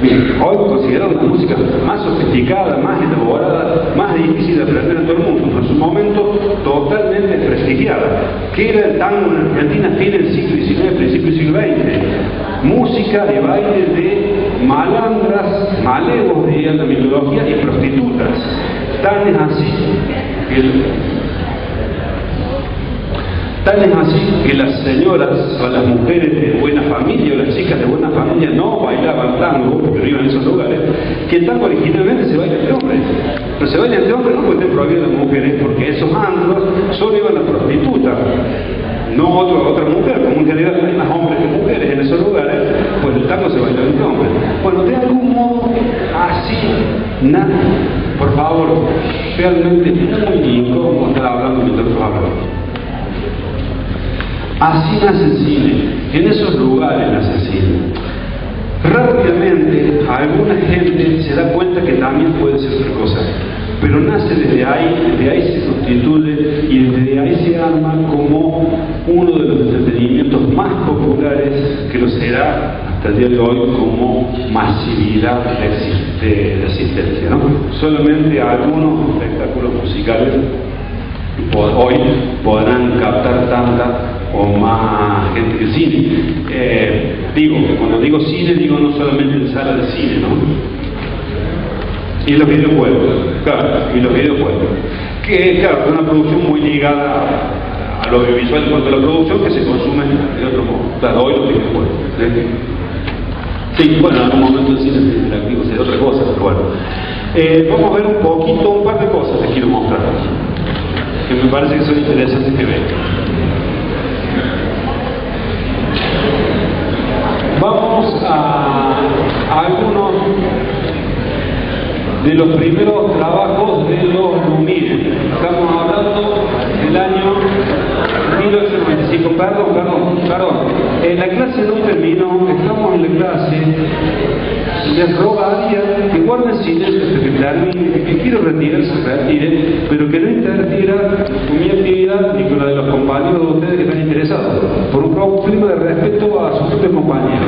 Bien, hoy considerado una música más sofisticada, más elaborada, más difícil de aprender en todo el mundo, en su momento totalmente desprestigiada, que era el tango en Argentina a fines del siglo XIX, principio del siglo XX. Música de baile de malandras, malevos de la mitología y prostitutas. Tan es así que las señoras o las mujeres de buena familia o las chicas de buena familia no bailaban tango, pero iban a esos lugares, que el tango originalmente se baila entre hombres. Pero se baila entre hombres no porque estén prohibidos las mujeres, porque esos antros solo iban a prostitutas, no otra mujer. Como en general hay más hombres que mujeres en esos lugares, pues el tango se baila entre hombres. Bueno, de algún modo así, nada, por favor, realmente muy incómodo estar hablando mientras hablamos. Así nace el cine, en esos lugares nace el cine. Rápidamente, alguna gente se da cuenta que también puede ser otra cosa, pero nace desde ahí se constituye y desde ahí se arma como uno de los entretenimientos más populares, que lo será hasta el día de hoy como masividad de asistencia, ¿no? Solamente algunos espectáculos musicales hoy podrán captar tanta o más gente que el cine. Cuando digo cine, digo no solamente en sala de cine, ¿no? Y los videojuegos, claro, que claro, es una producción muy ligada a lo audiovisual en cuanto a la producción, que se consume de otro modo. Claro, hoy los videojuegos. Sí, bueno, en algún momento el cine interactivo será otra cosa, pero bueno. Vamos a ver un par de cosas que quiero mostrar, que me parece que son interesantes que vean. Vamos a algunos de los primeros trabajos de los Lumière. Estamos hablando del año 1895. Perdón. La clase no terminó, estamos en la clase. Les rogaría que guarden silencio hasta que termine, que quiero retirarse, se retire, pero que no interfiera con mi actividad ni con la de los compañeros de ustedes que están interesados, por un problema de respeto a sus propios compañeros.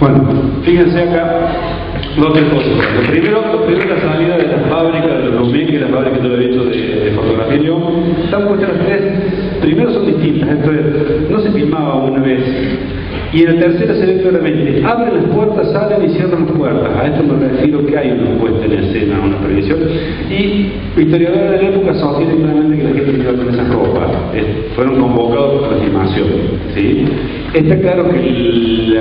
Bueno, fíjense acá dos tres cosas. Lo primero la salida de la fábrica de los Lumière, que es la fábrica que yo le he dicho de fotografía y León, están puestas las tres. Primero son distintas, esto es, no se filmaba una vez. Y en la tercera se ve claramente, abren las puertas, salen y cierran las puertas. A esto me refiero que hay una puesta en escena, una previsión. Y historiadores de la época sostienen claramente que la gente iba con esas ropas. Fueron convocados para la filmación. ¿Sí? Está claro que el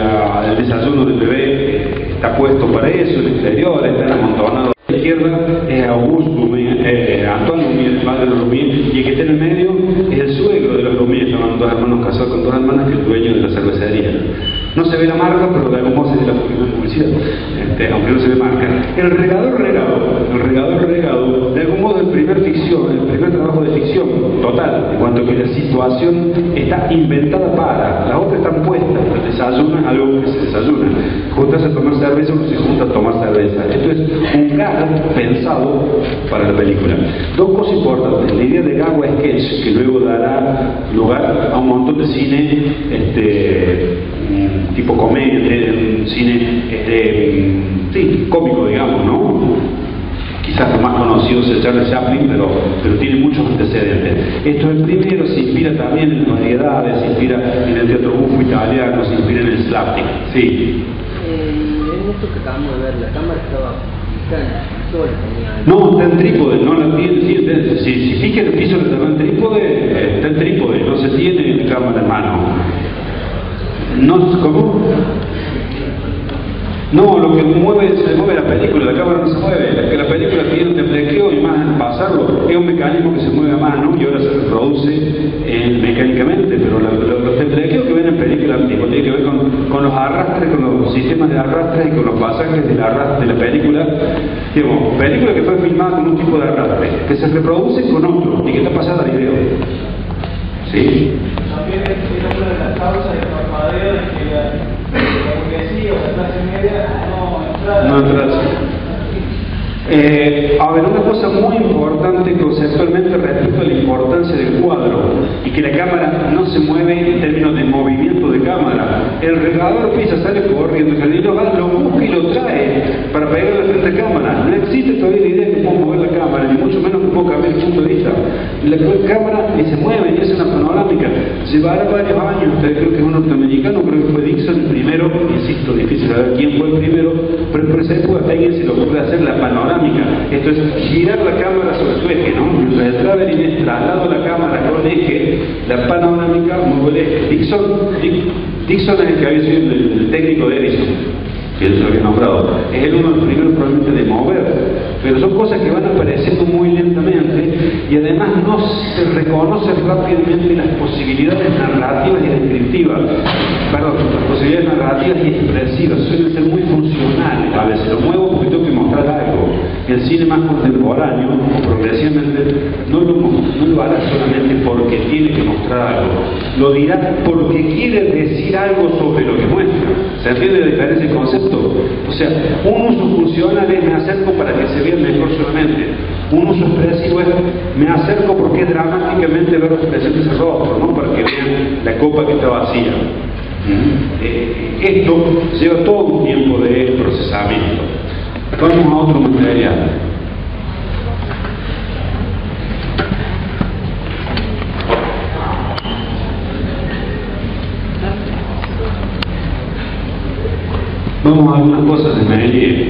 desayuno del bebé está puesto para eso, el exterior, está amontonado. A la izquierda es Auguste Lumière, Antoine Lumière, el padre de los Lumière, y el que está en el medio es el suegro de los Lumière, estaban dos hermanos casados con dos hermanas, que es el dueño de la cervecería. No se ve la marca, pero de algún modo se ve la publicidad, aunque no se ve marca. El regador regado, de algún modo el primer trabajo de ficción total, en cuanto a que la situación está inventada para, las otras están puestas, desayuna algo que se desayuna. Juntas a tomar cerveza, uno se junta a tomar cerveza. Esto es un gag pensado para la película. Dos cosas importantes, la idea de gag o sketch, que luego dará lugar a un montón de cine tipo comedia, cine sí, cómico, digamos, ¿no? Quizás lo más conocido es el Charles Chaplin, pero tiene muchos antecedentes. Esto es el primero, se inspira también en variedades, se inspira en el teatro bufo italiano, se inspira en el slapstick. Sí. En esto que acabamos de ver, la cámara estaba fija, no, está en trípode, no la tiene, si fija el piso que está en trípode, está en trípode, no se tiene la cámara en mano. No, ¿cómo? No, lo que se mueve la película, la cámara no se mueve, la película tiene un temblequeo y más en pasarlo, es un mecanismo que se mueve a mano y ahora se reproduce mecánicamente, pero los temblequeos que ven en películas tipo tienen que ver con los arrastres, con los sistemas de arrastre y con los pasajes de la película. Digamos, película que fue filmada con un tipo de arrastre, que se reproduce con otro y que está pasada a video. ¿Sí? También es una de las causas del parpadeo de que la burguesía o la clase media no entrara. A ver, una cosa muy importante conceptualmente respecto a la importancia del cuadro y que la cámara no se mueve en términos de movimiento de cámara. El regador pisa, sale corriendo, el jardinero va, lo busca y lo trae para pegarle al frente de cámara. No existe todavía la idea de que puedo mover la cámara, ni mucho menos que puedo cambiar el punto de vista. La cámara ni se mueve, ni es una panorámica. Llevará varios años, creo que es un norteamericano, creo que fue Dixon el primero, insisto, difícil saber quién fue el primero, pero por esa época a alguien se le ocurre hacer la panorámica. Esto es girar la cámara sobre su eje, ¿no? Mientras el traveling es traslado la cámara con el eje, la panorámica mueve el eje. Dixon es el que había sido el técnico de Edison, que él lo había nombrado. Es el uno de los primeros probablemente de mover, pero son cosas que van apareciendo muy lentamente y además no se reconocen rápidamente las posibilidades narrativas y descriptivas, las posibilidades narrativas y expresivas suelen ser muy funcionales. A veces lo muevo porque tengo que mostrar algo. El cine más contemporáneo, progresivamente, no lo hará solamente porque tiene que mostrar algo, lo dirá porque quiere decir algo sobre lo que muestra. ¿Se entiende la diferencia de concepto? O sea, un uso funcional es me acerco para que se vea mejor solamente. Un uso expresivo es me acerco porque es dramáticamente ver la expresión de ese rostro, no para que vean la copa que está vacía. Esto lleva todo un tiempo de procesamiento. Vamos a otro material. Vamos a algunas cosas de Méliès.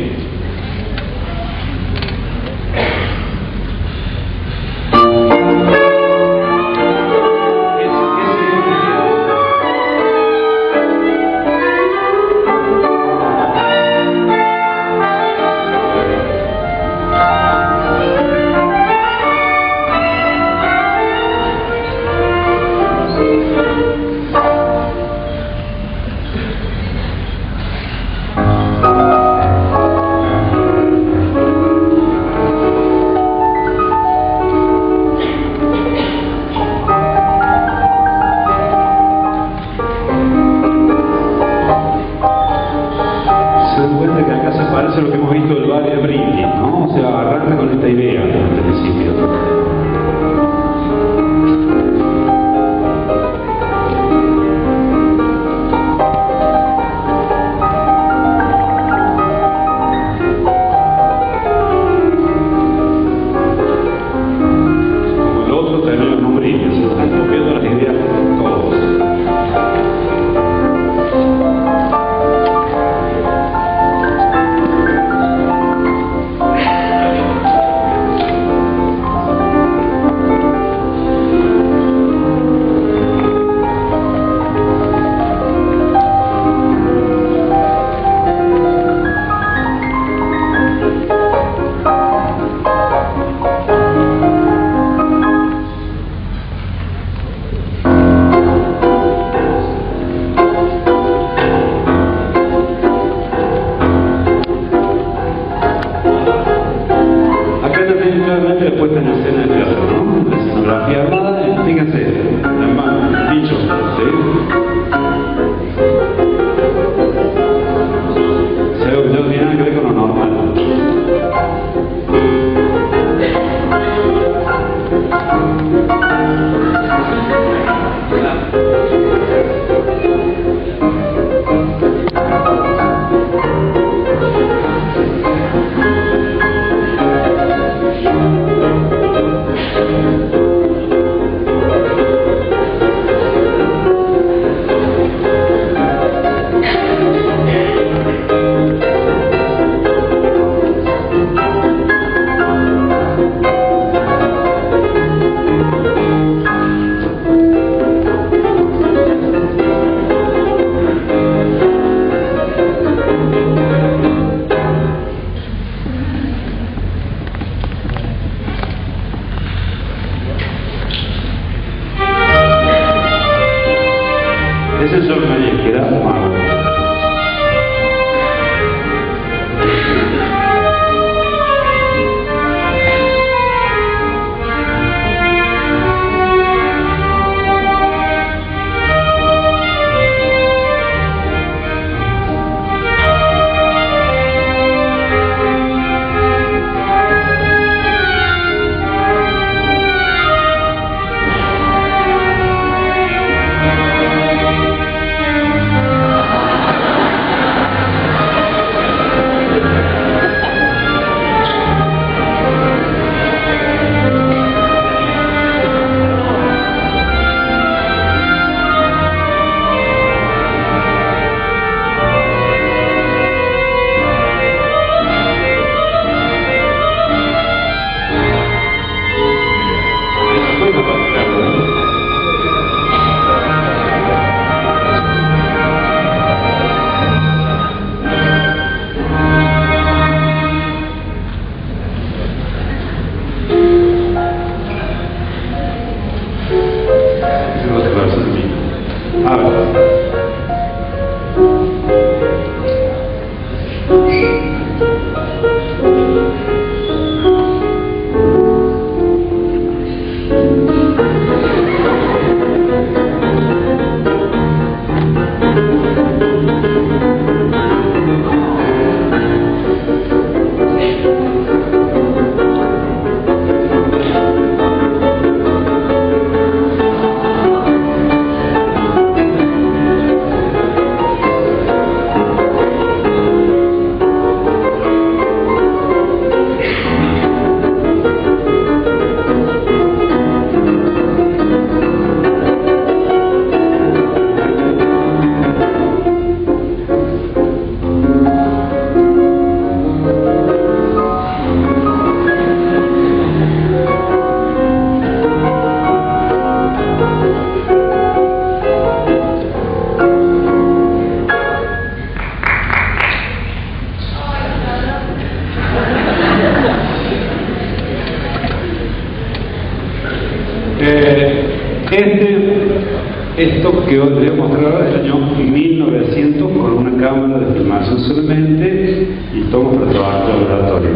Esto que os voy a mostrar ahora es del año 1900 con una cámara de filmación solamente y tomas para trabajar en el laboratorio.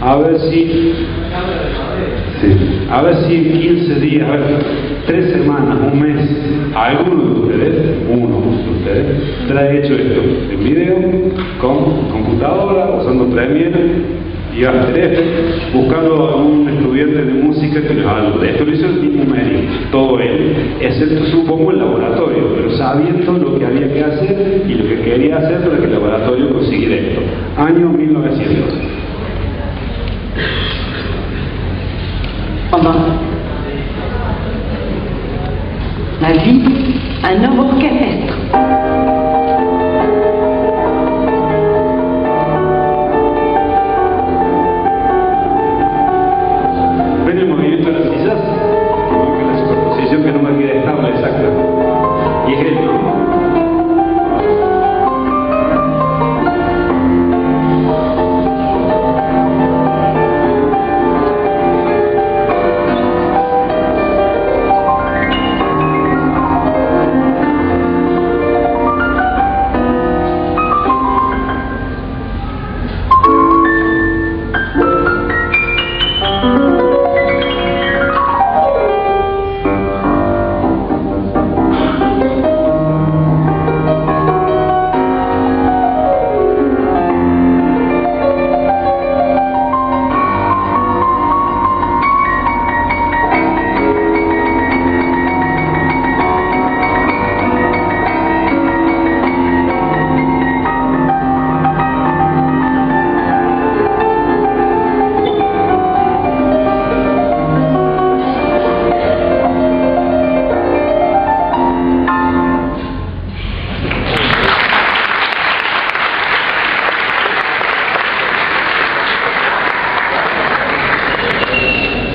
A ver si en 15 días, a ver, 3 semanas, un mes, alguno de ustedes, uno de ustedes, trae hecho esto en video, con computadora, usando Premiere y After Effects, buscando a un estudiante de música que les haga algo de esto. Lo hizo el mismo Mary, todo él, excepto supongo el laboratorio, pero sabiendo lo que había que hacer y lo que quería hacer para que el laboratorio consiguiera esto. Año 1900. La vie, un homme orchestre. ¿Ven el movimiento de las sillas? Que la superposición que nunca queda estable, exacta. Y es él, ¿no?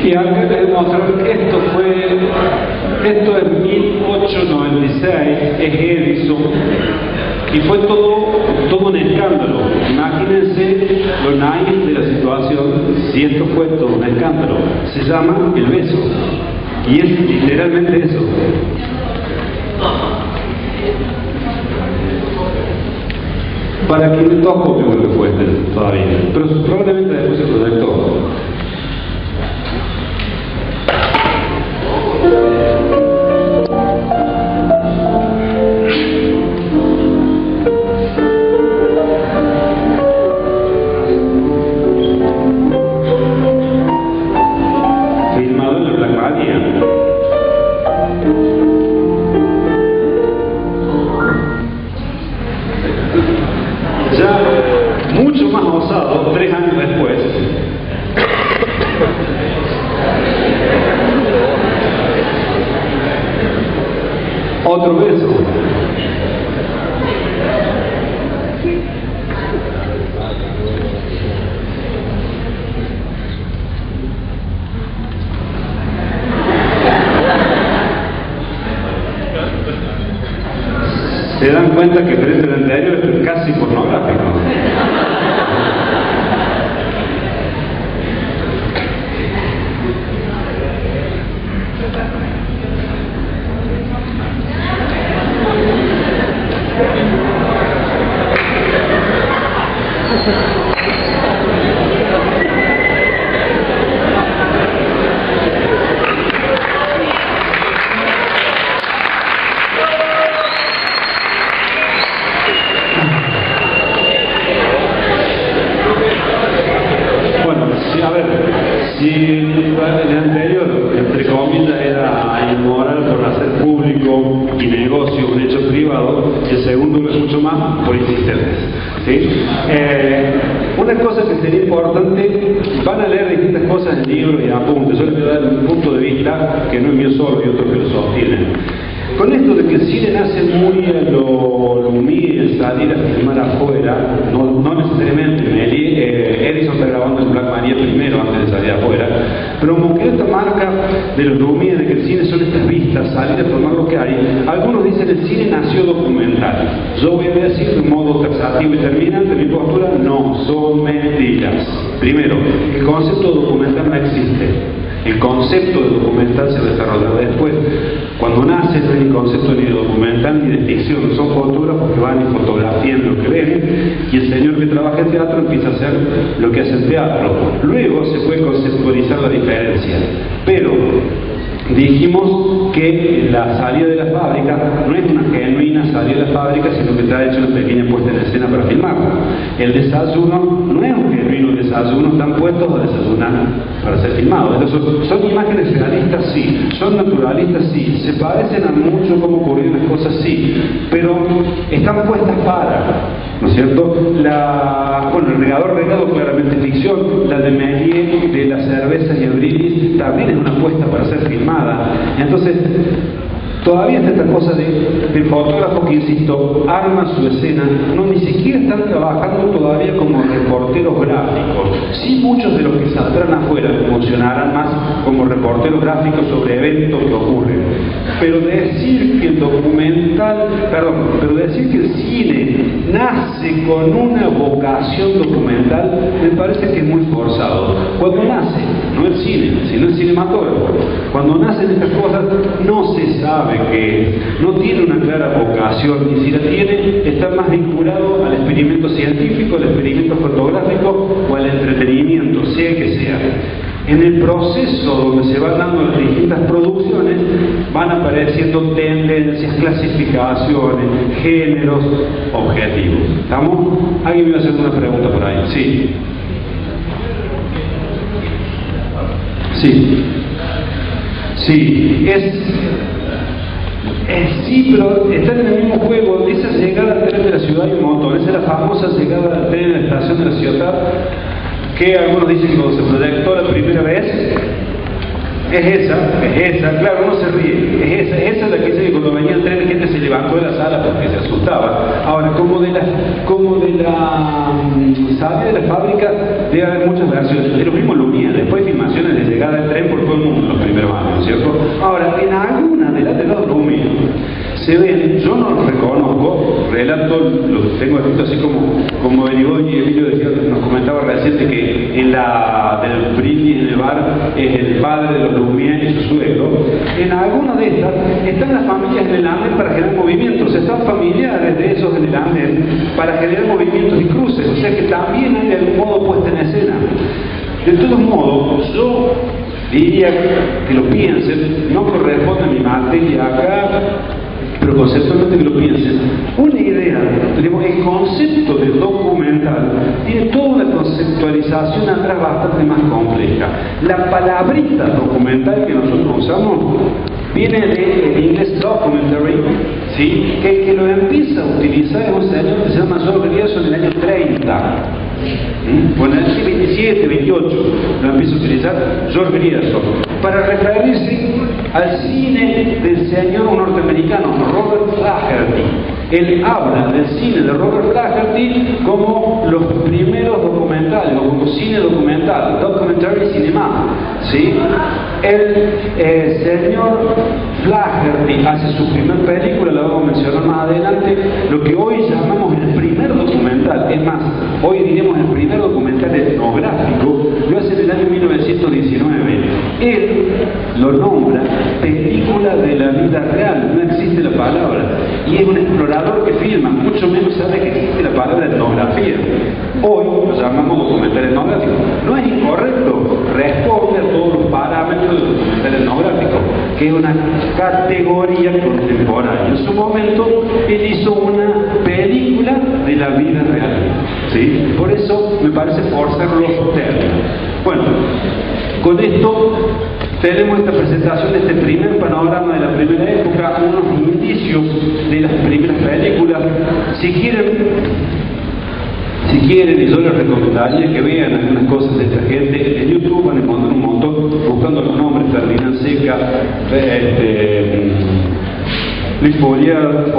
Y acá les mostrar que esto es 1896, es Edison, y fue todo un escándalo. Imagínense lo naif de la situación si esto fue todo un escándalo. Se llama El Beso, y es literalmente eso. Para quien tocó, creo que fue todavía, pero probablemente después se proyectó. Filmado en la Black Maria. Ya mucho más osado, 3 años después, otro beso. Se dan cuenta que frente al anterior es casi pornográfico. Si el anterior, entre comillas, era inmoral por hacer público y negocio un hecho privado, el segundo es mucho más por insistentes. ¿Sí? Una cosa que sería importante, van a leer distintas cosas en libros y apuntes. Yo les voy a dar un punto de vista que no es mío solo y otros que lo sostienen. Con esto de que el cine nace muy a lo humilde, salir a filmar afuera, no necesariamente. Edison está grabando en Black Maria primero antes de salir afuera, pero como que esta marca de los Lumière, de que el cine son estas vistas, salir a formar lo que hay. Algunos dicen el cine nació documental. Yo voy a decir de un modo taxativo y terminante mi postura: no, son mentiras. Primero, el concepto documental no existe. El concepto de documental se desarrolla después. Cuando nace no hay concepto ni de documental ni de ficción, son fotógrafos que van y fotografían lo que ven, y el señor que trabaja en teatro empieza a hacer lo que hace el teatro. Luego se puede conceptualizar la diferencia, pero dijimos que la salida de la fábrica no es una genuina salida de la fábrica, sino que está hecha una pequeña puesta en escena para filmarla. El desayuno no es un genuino desayuno, están puestos a desayunar para ser filmados. Entonces, son imágenes realistas, sí, son naturalistas, sí, se parecen a mucho como ocurrieron las cosas, sí, pero están puestas para, ¿no es cierto? El regado claramente ficción, la de Méliès de las cervezas y el brindis también es una apuesta para ser filmada. Entonces, todavía está esta cosa del fotógrafo que, insisto, arma su escena, no, ni siquiera están trabajando todavía como reporteros gráficos. Sí, muchos de los que saldrán afuera funcionarán más como reporteros gráficos sobre eventos que ocurren. Pero decir que el decir que el cine nace con una vocación documental, me parece que es muy forzado. Cuando nace, no el cine, sino el cinematógrafo, cuando nacen estas cosas, no se sabe que no tiene una clara vocación, y si la tiene, está más vinculado al experimento científico, al experimento fotográfico o al entretenimiento, sea que sea. En el proceso donde se van dando las distintas producciones, van apareciendo tendencias, clasificaciones, géneros, objetivos. ¿Estamos? ¿Alguien me va a hacer una pregunta por ahí? Sí. Sí, sí, pero están en el mismo juego. Esa llegada al tren de la ciudad y un montón. Esa es la famosa llegada al tren de la estación de la ciudad, que algunos dicen que cuando se proyectó la primera vez, es esa, claro, uno se ríe, esa es la que dice que cuando venía el tren la gente se levantó de la sala porque se asustaba. Ahora, como de la salida de la fábrica debe haber muchas versiones, de lo mismo Lumière, después hay filmaciones de llegada del tren por todo el mundo los primeros años, ¿cierto? Ahora, en alguna de las de los Lumière se ven, yo no los reconozco, relato, los tengo escrito así como Benigoy y Emilio decía, nos comentaba reciente que en la del brindis en el bar es el padre de los Lumière y su suegro. En alguna de estas están las familias en el andén para generar movimientos, están familiares de esos en el andén para generar movimientos y cruces, o sea que también hay de algún modo puesta en escena. De todos modos, yo diría que lo piensen, no corresponde a mi materia acá, pero conceptualmente que lo piensen. Una idea, el concepto de documental tiene toda una conceptualización atrás bastante más compleja. La palabrita documental que nosotros usamos viene del inglés documentary, ¿sí? que lo empieza a utilizar es un señor que se llama George Grierson en el año 30. Bueno, en el año 27, 28 lo empieza a utilizar George Grierson para referirse al cine del señor norteamericano Robert Flaherty. Él habla del cine de Robert Flaherty como los primeros documentales, o como cine documental, documentary cinema, ¿sí? El señor Flaherty hace su primer película, la vamos a mencionar más adelante, lo que hoy llamamos el primer documental, es más, hoy diremos el primer documental etnográfico, lo hace en el año 1919. Él lo nombra película de la vida real, no existe la palabra, y es un explorador que filma, mucho menos sabe que existe la palabra etnografía. Hoy lo llamamos documental etnográfico. No es incorrecto, responde a todos los parámetros del documental etnográfico, que es una categoría contemporánea. En su momento, él hizo una película de la vida real, ¿sí? Por eso me parece forzar los términos. Bueno, con esto tenemos esta presentación de este primer panorama de la primera época, unos indicios de las primeras películas. Si quieren, y yo les recomendaría que vean algunas cosas de esta gente. En YouTube van a encontrar un montón, buscando los nombres: Ferdinand Seca, Luis Folliard,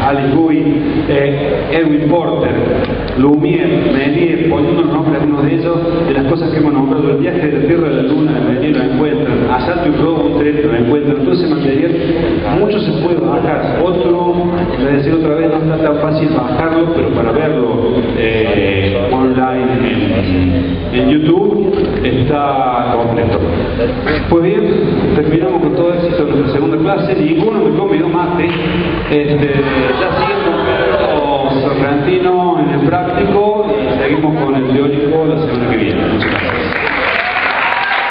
Alice Guy, Edwin Porter, Lumière, Méliès, poniendo los nombres de algunos de ellos, de las cosas que hemos nombrado: El viaje de la Tierra de la Luna de Méliès, lo encuentran, Asalto y robo, un tren, lo encuentran. Todo ese material, mucho se puede bajar. Otro, les decía otra vez, no está tan fácil bajarlo, pero para verlo online en YouTube, está completo. Pues bien, terminamos con todo éxito nuestra segunda clase. Ninguno me convidó mate. Ya seguimos con Sorrentino en el práctico y seguimos con el teórico la semana que viene. Muchas gracias.